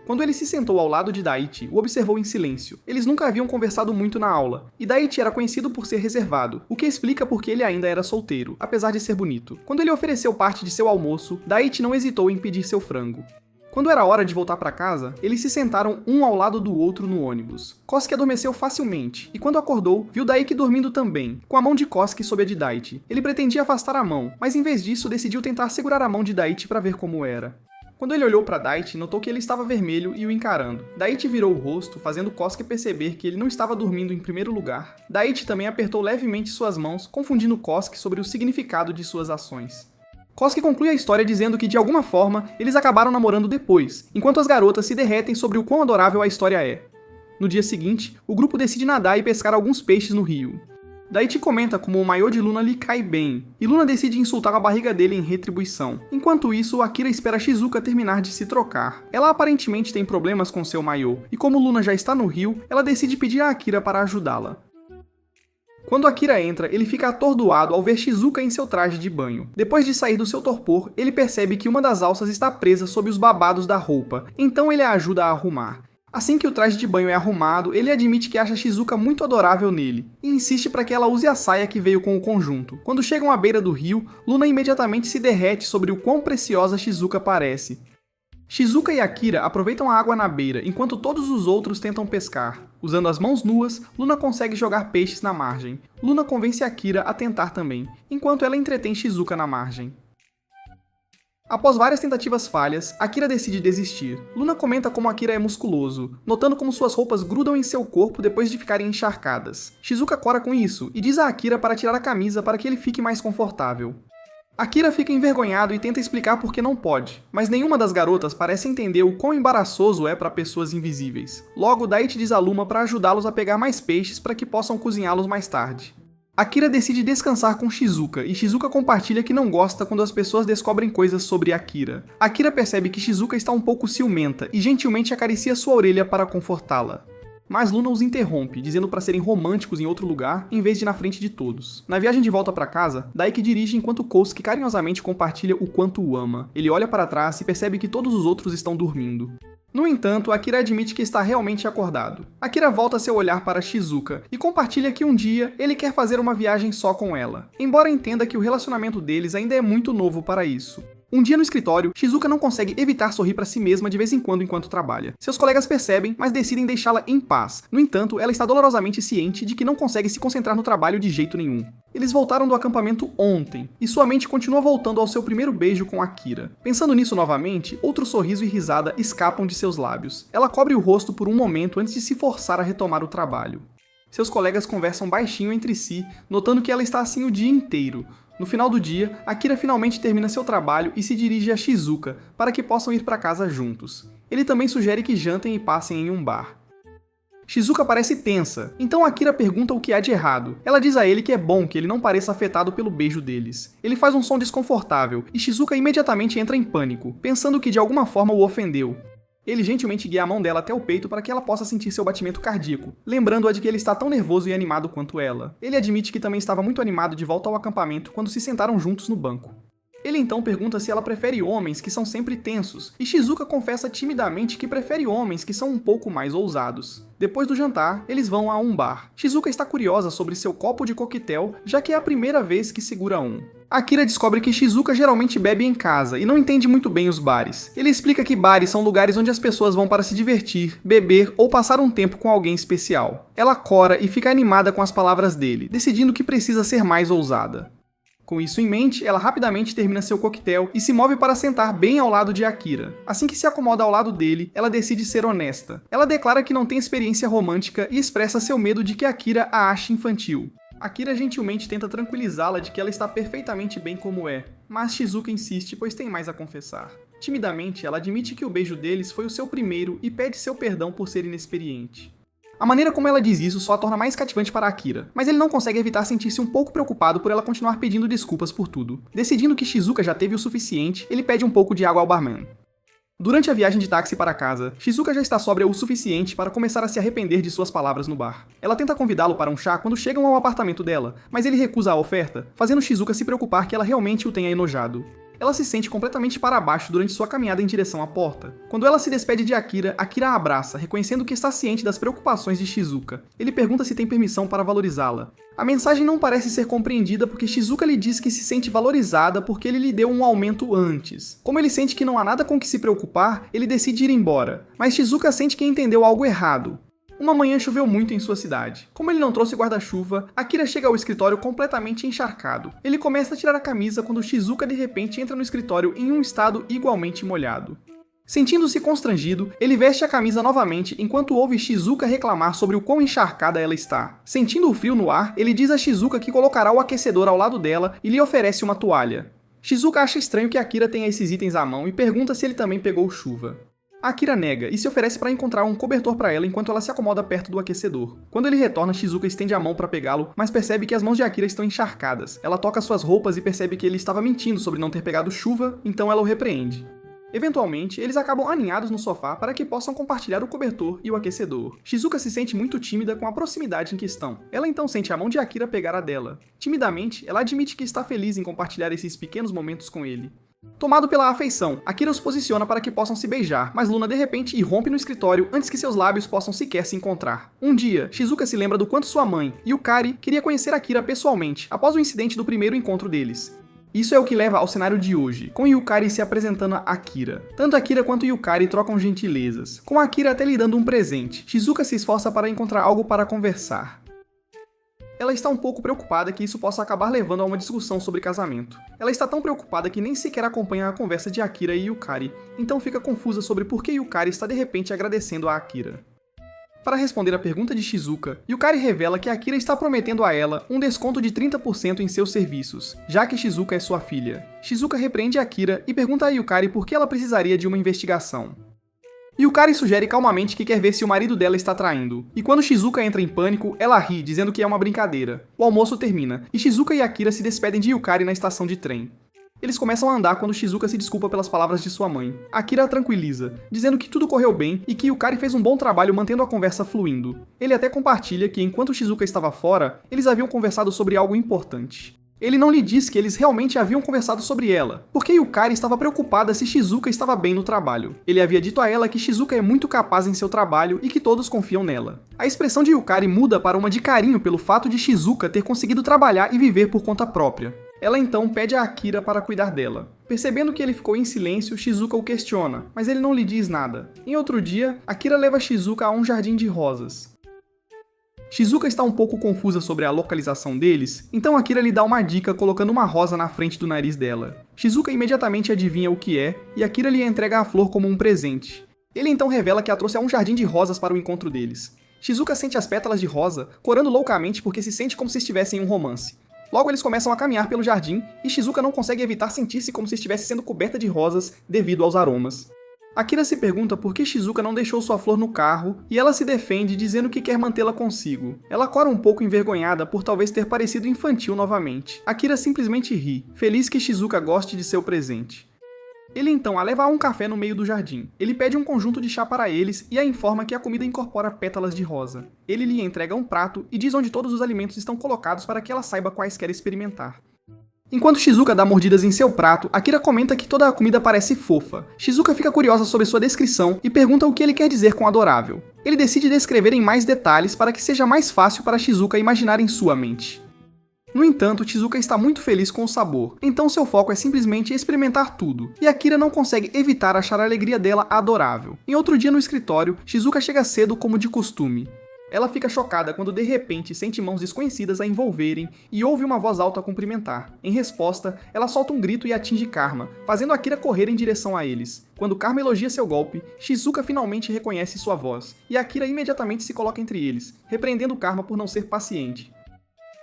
Quando ele se sentou ao lado de Daichi, o observou em silêncio. Eles nunca haviam conversado muito na aula, e Daichi era conhecido por ser reservado, o que explica por que ele ainda era solteiro, apesar de ser bonito. Quando ele ofereceu parte de seu almoço, Daichi não hesitou em pedir seu frango. Quando era hora de voltar para casa, eles se sentaram um ao lado do outro no ônibus. Kosuke adormeceu facilmente, e quando acordou, viu Daiki dormindo também, com a mão de Kosuke sob a de Daichi. Ele pretendia afastar a mão, mas em vez disso decidiu tentar segurar a mão de Daichi para ver como era. Quando ele olhou para Daichi, notou que ele estava vermelho e o encarando. Daichi virou o rosto, fazendo Kosuke perceber que ele não estava dormindo em primeiro lugar. Daichi também apertou levemente suas mãos, confundindo Kosuke sobre o significado de suas ações. Kosuke conclui a história dizendo que, de alguma forma, eles acabaram namorando depois, enquanto as garotas se derretem sobre o quão adorável a história é. No dia seguinte, o grupo decide nadar e pescar alguns peixes no rio. Daichi comenta como o maiô de Luna lhe cai bem, e Luna decide insultar a barriga dele em retribuição. Enquanto isso, Akira espera Shizuka terminar de se trocar. Ela aparentemente tem problemas com seu maiô, e como Luna já está no rio, ela decide pedir a Akira para ajudá-la. Quando Akira entra, ele fica atordoado ao ver Shizuka em seu traje de banho. Depois de sair do seu torpor, ele percebe que uma das alças está presa sob os babados da roupa, então ele a ajuda a arrumar. Assim que o traje de banho é arrumado, ele admite que acha Shizuka muito adorável nele, e insiste para que ela use a saia que veio com o conjunto. Quando chegam à beira do rio, Luna imediatamente se derrete sobre o quão preciosa Shizuka parece. Shizuka e Akira aproveitam a água na beira, enquanto todos os outros tentam pescar. Usando as mãos nuas, Luna consegue jogar peixes na margem. Luna convence Akira a tentar também, enquanto ela entretém Shizuka na margem. Após várias tentativas falhas, Akira decide desistir. Luna comenta como Akira é musculoso, notando como suas roupas grudam em seu corpo depois de ficarem encharcadas. Shizuka cora com isso e diz a Akira para tirar a camisa para que ele fique mais confortável. Akira fica envergonhado e tenta explicar por que não pode, mas nenhuma das garotas parece entender o quão embaraçoso é para pessoas invisíveis. Logo, Daichi diz a Luma para ajudá-los a pegar mais peixes para que possam cozinhá-los mais tarde. Akira decide descansar com Shizuka, e Shizuka compartilha que não gosta quando as pessoas descobrem coisas sobre Akira. Akira percebe que Shizuka está um pouco ciumenta e gentilmente acaricia sua orelha para confortá-la. Mas Luna os interrompe, dizendo para serem românticos em outro lugar, em vez de na frente de todos. Na viagem de volta para casa, Daiki dirige enquanto Kosuke carinhosamente compartilha o quanto o ama. Ele olha para trás e percebe que todos os outros estão dormindo. No entanto, Akira admite que está realmente acordado. Akira volta seu olhar para Shizuka e compartilha que um dia ele quer fazer uma viagem só com ela, embora entenda que o relacionamento deles ainda é muito novo para isso. Um dia no escritório, Shizuka não consegue evitar sorrir para si mesma de vez em quando enquanto trabalha. Seus colegas percebem, mas decidem deixá-la em paz. No entanto, ela está dolorosamente ciente de que não consegue se concentrar no trabalho de jeito nenhum. Eles voltaram do acampamento ontem, e sua mente continua voltando ao seu primeiro beijo com Akira. Pensando nisso novamente, outro sorriso e risada escapam de seus lábios. Ela cobre o rosto por um momento antes de se forçar a retomar o trabalho. Seus colegas conversam baixinho entre si, notando que ela está assim o dia inteiro. No final do dia, Akira finalmente termina seu trabalho e se dirige a Shizuka, para que possam ir para casa juntos. Ele também sugere que jantem e passem em um bar. Shizuka parece tensa, então Akira pergunta o que há de errado. Ela diz a ele que é bom que ele não pareça afetado pelo beijo deles. Ele faz um som desconfortável, e Shizuka imediatamente entra em pânico, pensando que de alguma forma o ofendeu. Ele gentilmente guia a mão dela até o peito para que ela possa sentir seu batimento cardíaco, lembrando-a de que ele está tão nervoso e animado quanto ela. Ele admite que também estava muito animado de volta ao acampamento quando se sentaram juntos no banco. Ele então pergunta se ela prefere homens que são sempre tensos, e Shizuka confessa timidamente que prefere homens que são um pouco mais ousados. Depois do jantar, eles vão a um bar. Shizuka está curiosa sobre seu copo de coquetel, já que é a primeira vez que segura um. Akira descobre que Shizuka geralmente bebe em casa e não entende muito bem os bares. Ele explica que bares são lugares onde as pessoas vão para se divertir, beber ou passar um tempo com alguém especial. Ela cora e fica animada com as palavras dele, decidindo que precisa ser mais ousada. Com isso em mente, ela rapidamente termina seu coquetel e se move para sentar bem ao lado de Akira. Assim que se acomoda ao lado dele, ela decide ser honesta. Ela declara que não tem experiência romântica e expressa seu medo de que Akira a ache infantil. Akira gentilmente tenta tranquilizá-la de que ela está perfeitamente bem como é, mas Shizuka insiste, pois tem mais a confessar. Timidamente, ela admite que o beijo deles foi o seu primeiro e pede seu perdão por ser inexperiente. A maneira como ela diz isso só a torna mais cativante para Akira, mas ele não consegue evitar sentir-se um pouco preocupado por ela continuar pedindo desculpas por tudo. Decidindo que Shizuka já teve o suficiente, ele pede um pouco de água ao barman. Durante a viagem de táxi para casa, Shizuka já está sóbria o suficiente para começar a se arrepender de suas palavras no bar. Ela tenta convidá-lo para um chá quando chegam ao apartamento dela, mas ele recusa a oferta, fazendo Shizuka se preocupar que ela realmente o tenha enojado. Ela se sente completamente para baixo durante sua caminhada em direção à porta. Quando ela se despede de Akira, Akira a abraça, reconhecendo que está ciente das preocupações de Shizuka. Ele pergunta se tem permissão para valorizá-la. A mensagem não parece ser compreendida porque Shizuka lhe diz que se sente valorizada porque ele lhe deu um aumento antes. Como ele sente que não há nada com que se preocupar, ele decide ir embora. Mas Shizuka sente que entendeu algo errado. Uma manhã choveu muito em sua cidade. Como ele não trouxe guarda-chuva, Akira chega ao escritório completamente encharcado. Ele começa a tirar a camisa quando Shizuka de repente entra no escritório em um estado igualmente molhado. Sentindo-se constrangido, ele veste a camisa novamente enquanto ouve Shizuka reclamar sobre o quão encharcada ela está. Sentindo o frio no ar, ele diz a Shizuka que colocará o aquecedor ao lado dela e lhe oferece uma toalha. Shizuka acha estranho que Akira tenha esses itens à mão e pergunta se ele também pegou chuva. Akira nega e se oferece para encontrar um cobertor para ela enquanto ela se acomoda perto do aquecedor. Quando ele retorna, Shizuka estende a mão para pegá-lo, mas percebe que as mãos de Akira estão encharcadas. Ela toca suas roupas e percebe que ele estava mentindo sobre não ter pegado chuva, então ela o repreende. Eventualmente, eles acabam aninhados no sofá para que possam compartilhar o cobertor e o aquecedor. Shizuka se sente muito tímida com a proximidade em que estão. Ela então sente a mão de Akira pegar a dela. Timidamente, ela admite que está feliz em compartilhar esses pequenos momentos com ele. Tomado pela afeição, Akira os posiciona para que possam se beijar, mas Luna de repente irrompe no escritório antes que seus lábios possam sequer se encontrar. Um dia, Shizuka se lembra do quanto sua mãe, Yukari, queria conhecer Akira pessoalmente, após o incidente do primeiro encontro deles. Isso é o que leva ao cenário de hoje, com Yukari se apresentando a Akira. Tanto Akira quanto Yukari trocam gentilezas, com Akira até lhe dando um presente. Shizuka se esforça para encontrar algo para conversar. Ela está um pouco preocupada que isso possa acabar levando a uma discussão sobre casamento. Ela está tão preocupada que nem sequer acompanha a conversa de Akira e Yukari, então fica confusa sobre por que Yukari está de repente agradecendo a Akira. Para responder à pergunta de Shizuka, Yukari revela que Akira está prometendo a ela um desconto de 30% em seus serviços, já que Shizuka é sua filha. Shizuka repreende Akira e pergunta a Yukari por que ela precisaria de uma investigação. Yukari sugere calmamente que quer ver se o marido dela está traindo, e quando Shizuka entra em pânico, ela ri, dizendo que é uma brincadeira. O almoço termina, e Shizuka e Akira se despedem de Yukari na estação de trem. Eles começam a andar quando Shizuka se desculpa pelas palavras de sua mãe. Akira a tranquiliza, dizendo que tudo correu bem e que Yukari fez um bom trabalho mantendo a conversa fluindo. Ele até compartilha que enquanto Shizuka estava fora, eles haviam conversado sobre algo importante. Ele não lhe diz que eles realmente haviam conversado sobre ela, porque Yukari estava preocupada se Shizuka estava bem no trabalho. Ele havia dito a ela que Shizuka é muito capaz em seu trabalho e que todos confiam nela. A expressão de Yukari muda para uma de carinho pelo fato de Shizuka ter conseguido trabalhar e viver por conta própria. Ela então pede a Akira para cuidar dela. Percebendo que ele ficou em silêncio, Shizuka o questiona, mas ele não lhe diz nada. Em outro dia, Akira leva Shizuka a um jardim de rosas. Shizuka está um pouco confusa sobre a localização deles, então Akira lhe dá uma dica colocando uma rosa na frente do nariz dela. Shizuka imediatamente adivinha o que é, e Akira lhe entrega a flor como um presente. Ele então revela que a trouxe a um jardim de rosas para o encontro deles. Shizuka sente as pétalas de rosa, corando loucamente porque se sente como se estivesse em um romance. Logo eles começam a caminhar pelo jardim, e Shizuka não consegue evitar sentir-se como se estivesse sendo coberta de rosas devido aos aromas. Akira se pergunta por que Shizuka não deixou sua flor no carro, e ela se defende dizendo que quer mantê-la consigo. Ela cora um pouco envergonhada por talvez ter parecido infantil novamente. Akira simplesmente ri, feliz que Shizuka goste de seu presente. Ele então a leva a um café no meio do jardim. Ele pede um conjunto de chá para eles e a informa que a comida incorpora pétalas de rosa. Ele lhe entrega um prato e diz onde todos os alimentos estão colocados para que ela saiba quais quer experimentar. Enquanto Shizuka dá mordidas em seu prato, Akira comenta que toda a comida parece fofa. Shizuka fica curiosa sobre sua descrição e pergunta o que ele quer dizer com adorável. Ele decide descrever em mais detalhes para que seja mais fácil para Shizuka imaginar em sua mente. No entanto, Shizuka está muito feliz com o sabor, então seu foco é simplesmente experimentar tudo, e Akira não consegue evitar achar a alegria dela adorável. Em outro dia no escritório, Shizuka chega cedo como de costume. Ela fica chocada quando de repente sente mãos desconhecidas a envolverem e ouve uma voz alta a cumprimentar. Em resposta, ela solta um grito e atinge Karma, fazendo Akira correr em direção a eles. Quando Karma elogia seu golpe, Shizuka finalmente reconhece sua voz, e Akira imediatamente se coloca entre eles, repreendendo Karma por não ser paciente.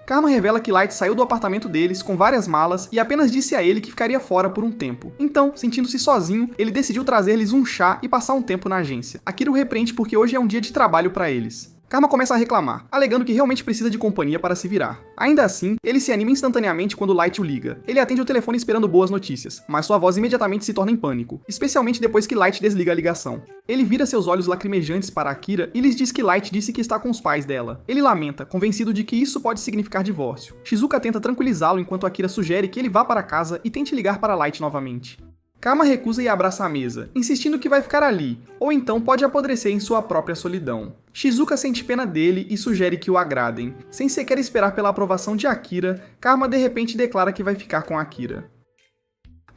Karma revela que Light saiu do apartamento deles com várias malas e apenas disse a ele que ficaria fora por um tempo. Então, sentindo-se sozinho, ele decidiu trazer-lhes um chá e passar um tempo na agência. Akira o repreende porque hoje é um dia de trabalho para eles. Karma começa a reclamar, alegando que realmente precisa de companhia para se virar. Ainda assim, ele se anima instantaneamente quando Light o liga. Ele atende o telefone esperando boas notícias, mas sua voz imediatamente se torna em pânico, especialmente depois que Light desliga a ligação. Ele vira seus olhos lacrimejantes para Akira e lhes diz que Light disse que está com os pais dela. Ele lamenta, convencido de que isso pode significar divórcio. Shizuka tenta tranquilizá-lo enquanto Akira sugere que ele vá para casa e tente ligar para Light novamente. Karma recusa e abraça a mesa, insistindo que vai ficar ali, ou então pode apodrecer em sua própria solidão. Shizuka sente pena dele e sugere que o agradem. Sem sequer esperar pela aprovação de Akira, Karma de repente declara que vai ficar com Akira.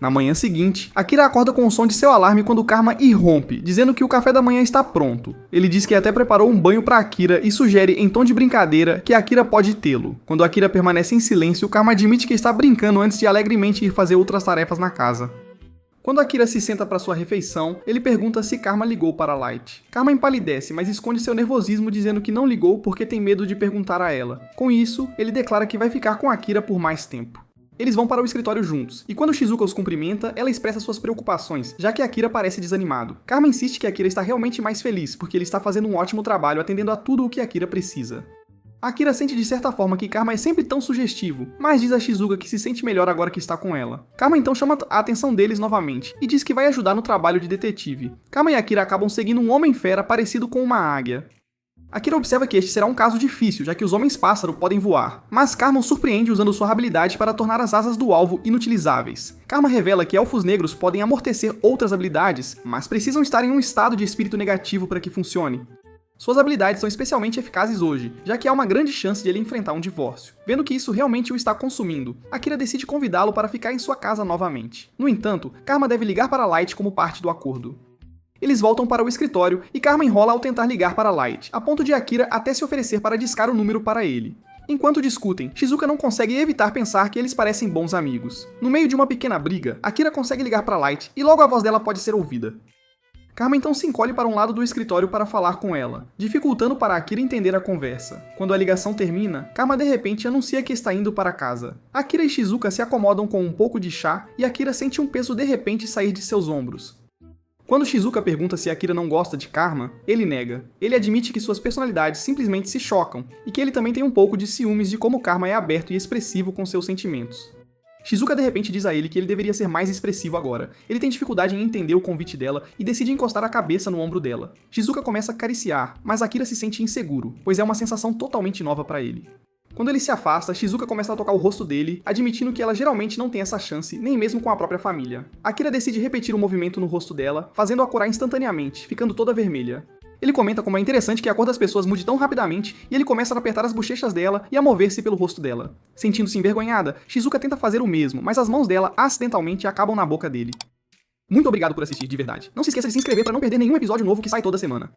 Na manhã seguinte, Akira acorda com o som de seu alarme quando Karma irrompe, dizendo que o café da manhã está pronto. Ele diz que até preparou um banho para Akira e sugere, em tom de brincadeira, que Akira pode tê-lo. Quando Akira permanece em silêncio, Karma admite que está brincando antes de alegremente ir fazer outras tarefas na casa. Quando Akira se senta para sua refeição, ele pergunta se Karma ligou para Light. Karma empalidece, mas esconde seu nervosismo dizendo que não ligou porque tem medo de perguntar a ela. Com isso, ele declara que vai ficar com Akira por mais tempo. Eles vão para o escritório juntos, e quando Shizuka os cumprimenta, ela expressa suas preocupações, já que Akira parece desanimado. Karma insiste que Akira está realmente mais feliz, porque ele está fazendo um ótimo trabalho atendendo a tudo o que Akira precisa. Akira sente de certa forma que Karma é sempre tão sugestivo, mas diz a Shizuka que se sente melhor agora que está com ela. Karma então chama a atenção deles novamente, e diz que vai ajudar no trabalho de detetive. Karma e Akira acabam seguindo um homem-fera parecido com uma águia. Akira observa que este será um caso difícil, já que os homens-pássaro podem voar, mas Karma o surpreende usando sua habilidade para tornar as asas do alvo inutilizáveis. Karma revela que elfos negros podem amortecer outras habilidades, mas precisam estar em um estado de espírito negativo para que funcione. Suas habilidades são especialmente eficazes hoje, já que há uma grande chance de ele enfrentar um divórcio. Vendo que isso realmente o está consumindo, Akira decide convidá-lo para ficar em sua casa novamente. No entanto, Karma deve ligar para Light como parte do acordo. Eles voltam para o escritório e Karma enrola ao tentar ligar para Light, a ponto de Akira até se oferecer para discar o número para ele. Enquanto discutem, Shizuka não consegue evitar pensar que eles parecem bons amigos. No meio de uma pequena briga, Akira consegue ligar para Light e logo a voz dela pode ser ouvida. Karma então se encolhe para um lado do escritório para falar com ela, dificultando para Akira entender a conversa. Quando a ligação termina, Karma de repente anuncia que está indo para casa. Akira e Shizuka se acomodam com um pouco de chá e Akira sente um peso de repente sair de seus ombros. Quando Shizuka pergunta se Akira não gosta de Karma, ele nega. Ele admite que suas personalidades simplesmente se chocam e que ele também tem um pouco de ciúmes de como Karma é aberto e expressivo com seus sentimentos. Shizuka de repente diz a ele que ele deveria ser mais expressivo agora. Ele tem dificuldade em entender o convite dela e decide encostar a cabeça no ombro dela. Shizuka começa a acariciar, mas Akira se sente inseguro, pois é uma sensação totalmente nova para ele. Quando ele se afasta, Shizuka começa a tocar o rosto dele, admitindo que ela geralmente não tem essa chance, nem mesmo com a própria família. Akira decide repetir o movimento no rosto dela, fazendo-a corar instantaneamente, ficando toda vermelha. Ele comenta como é interessante que a cor das pessoas mude tão rapidamente e ele começa a apertar as bochechas dela e a mover-se pelo rosto dela. Sentindo-se envergonhada, Shizuka tenta fazer o mesmo, mas as mãos dela acidentalmente acabam na boca dele. Muito obrigado por assistir, de verdade. Não se esqueça de se inscrever para não perder nenhum episódio novo que sai toda semana.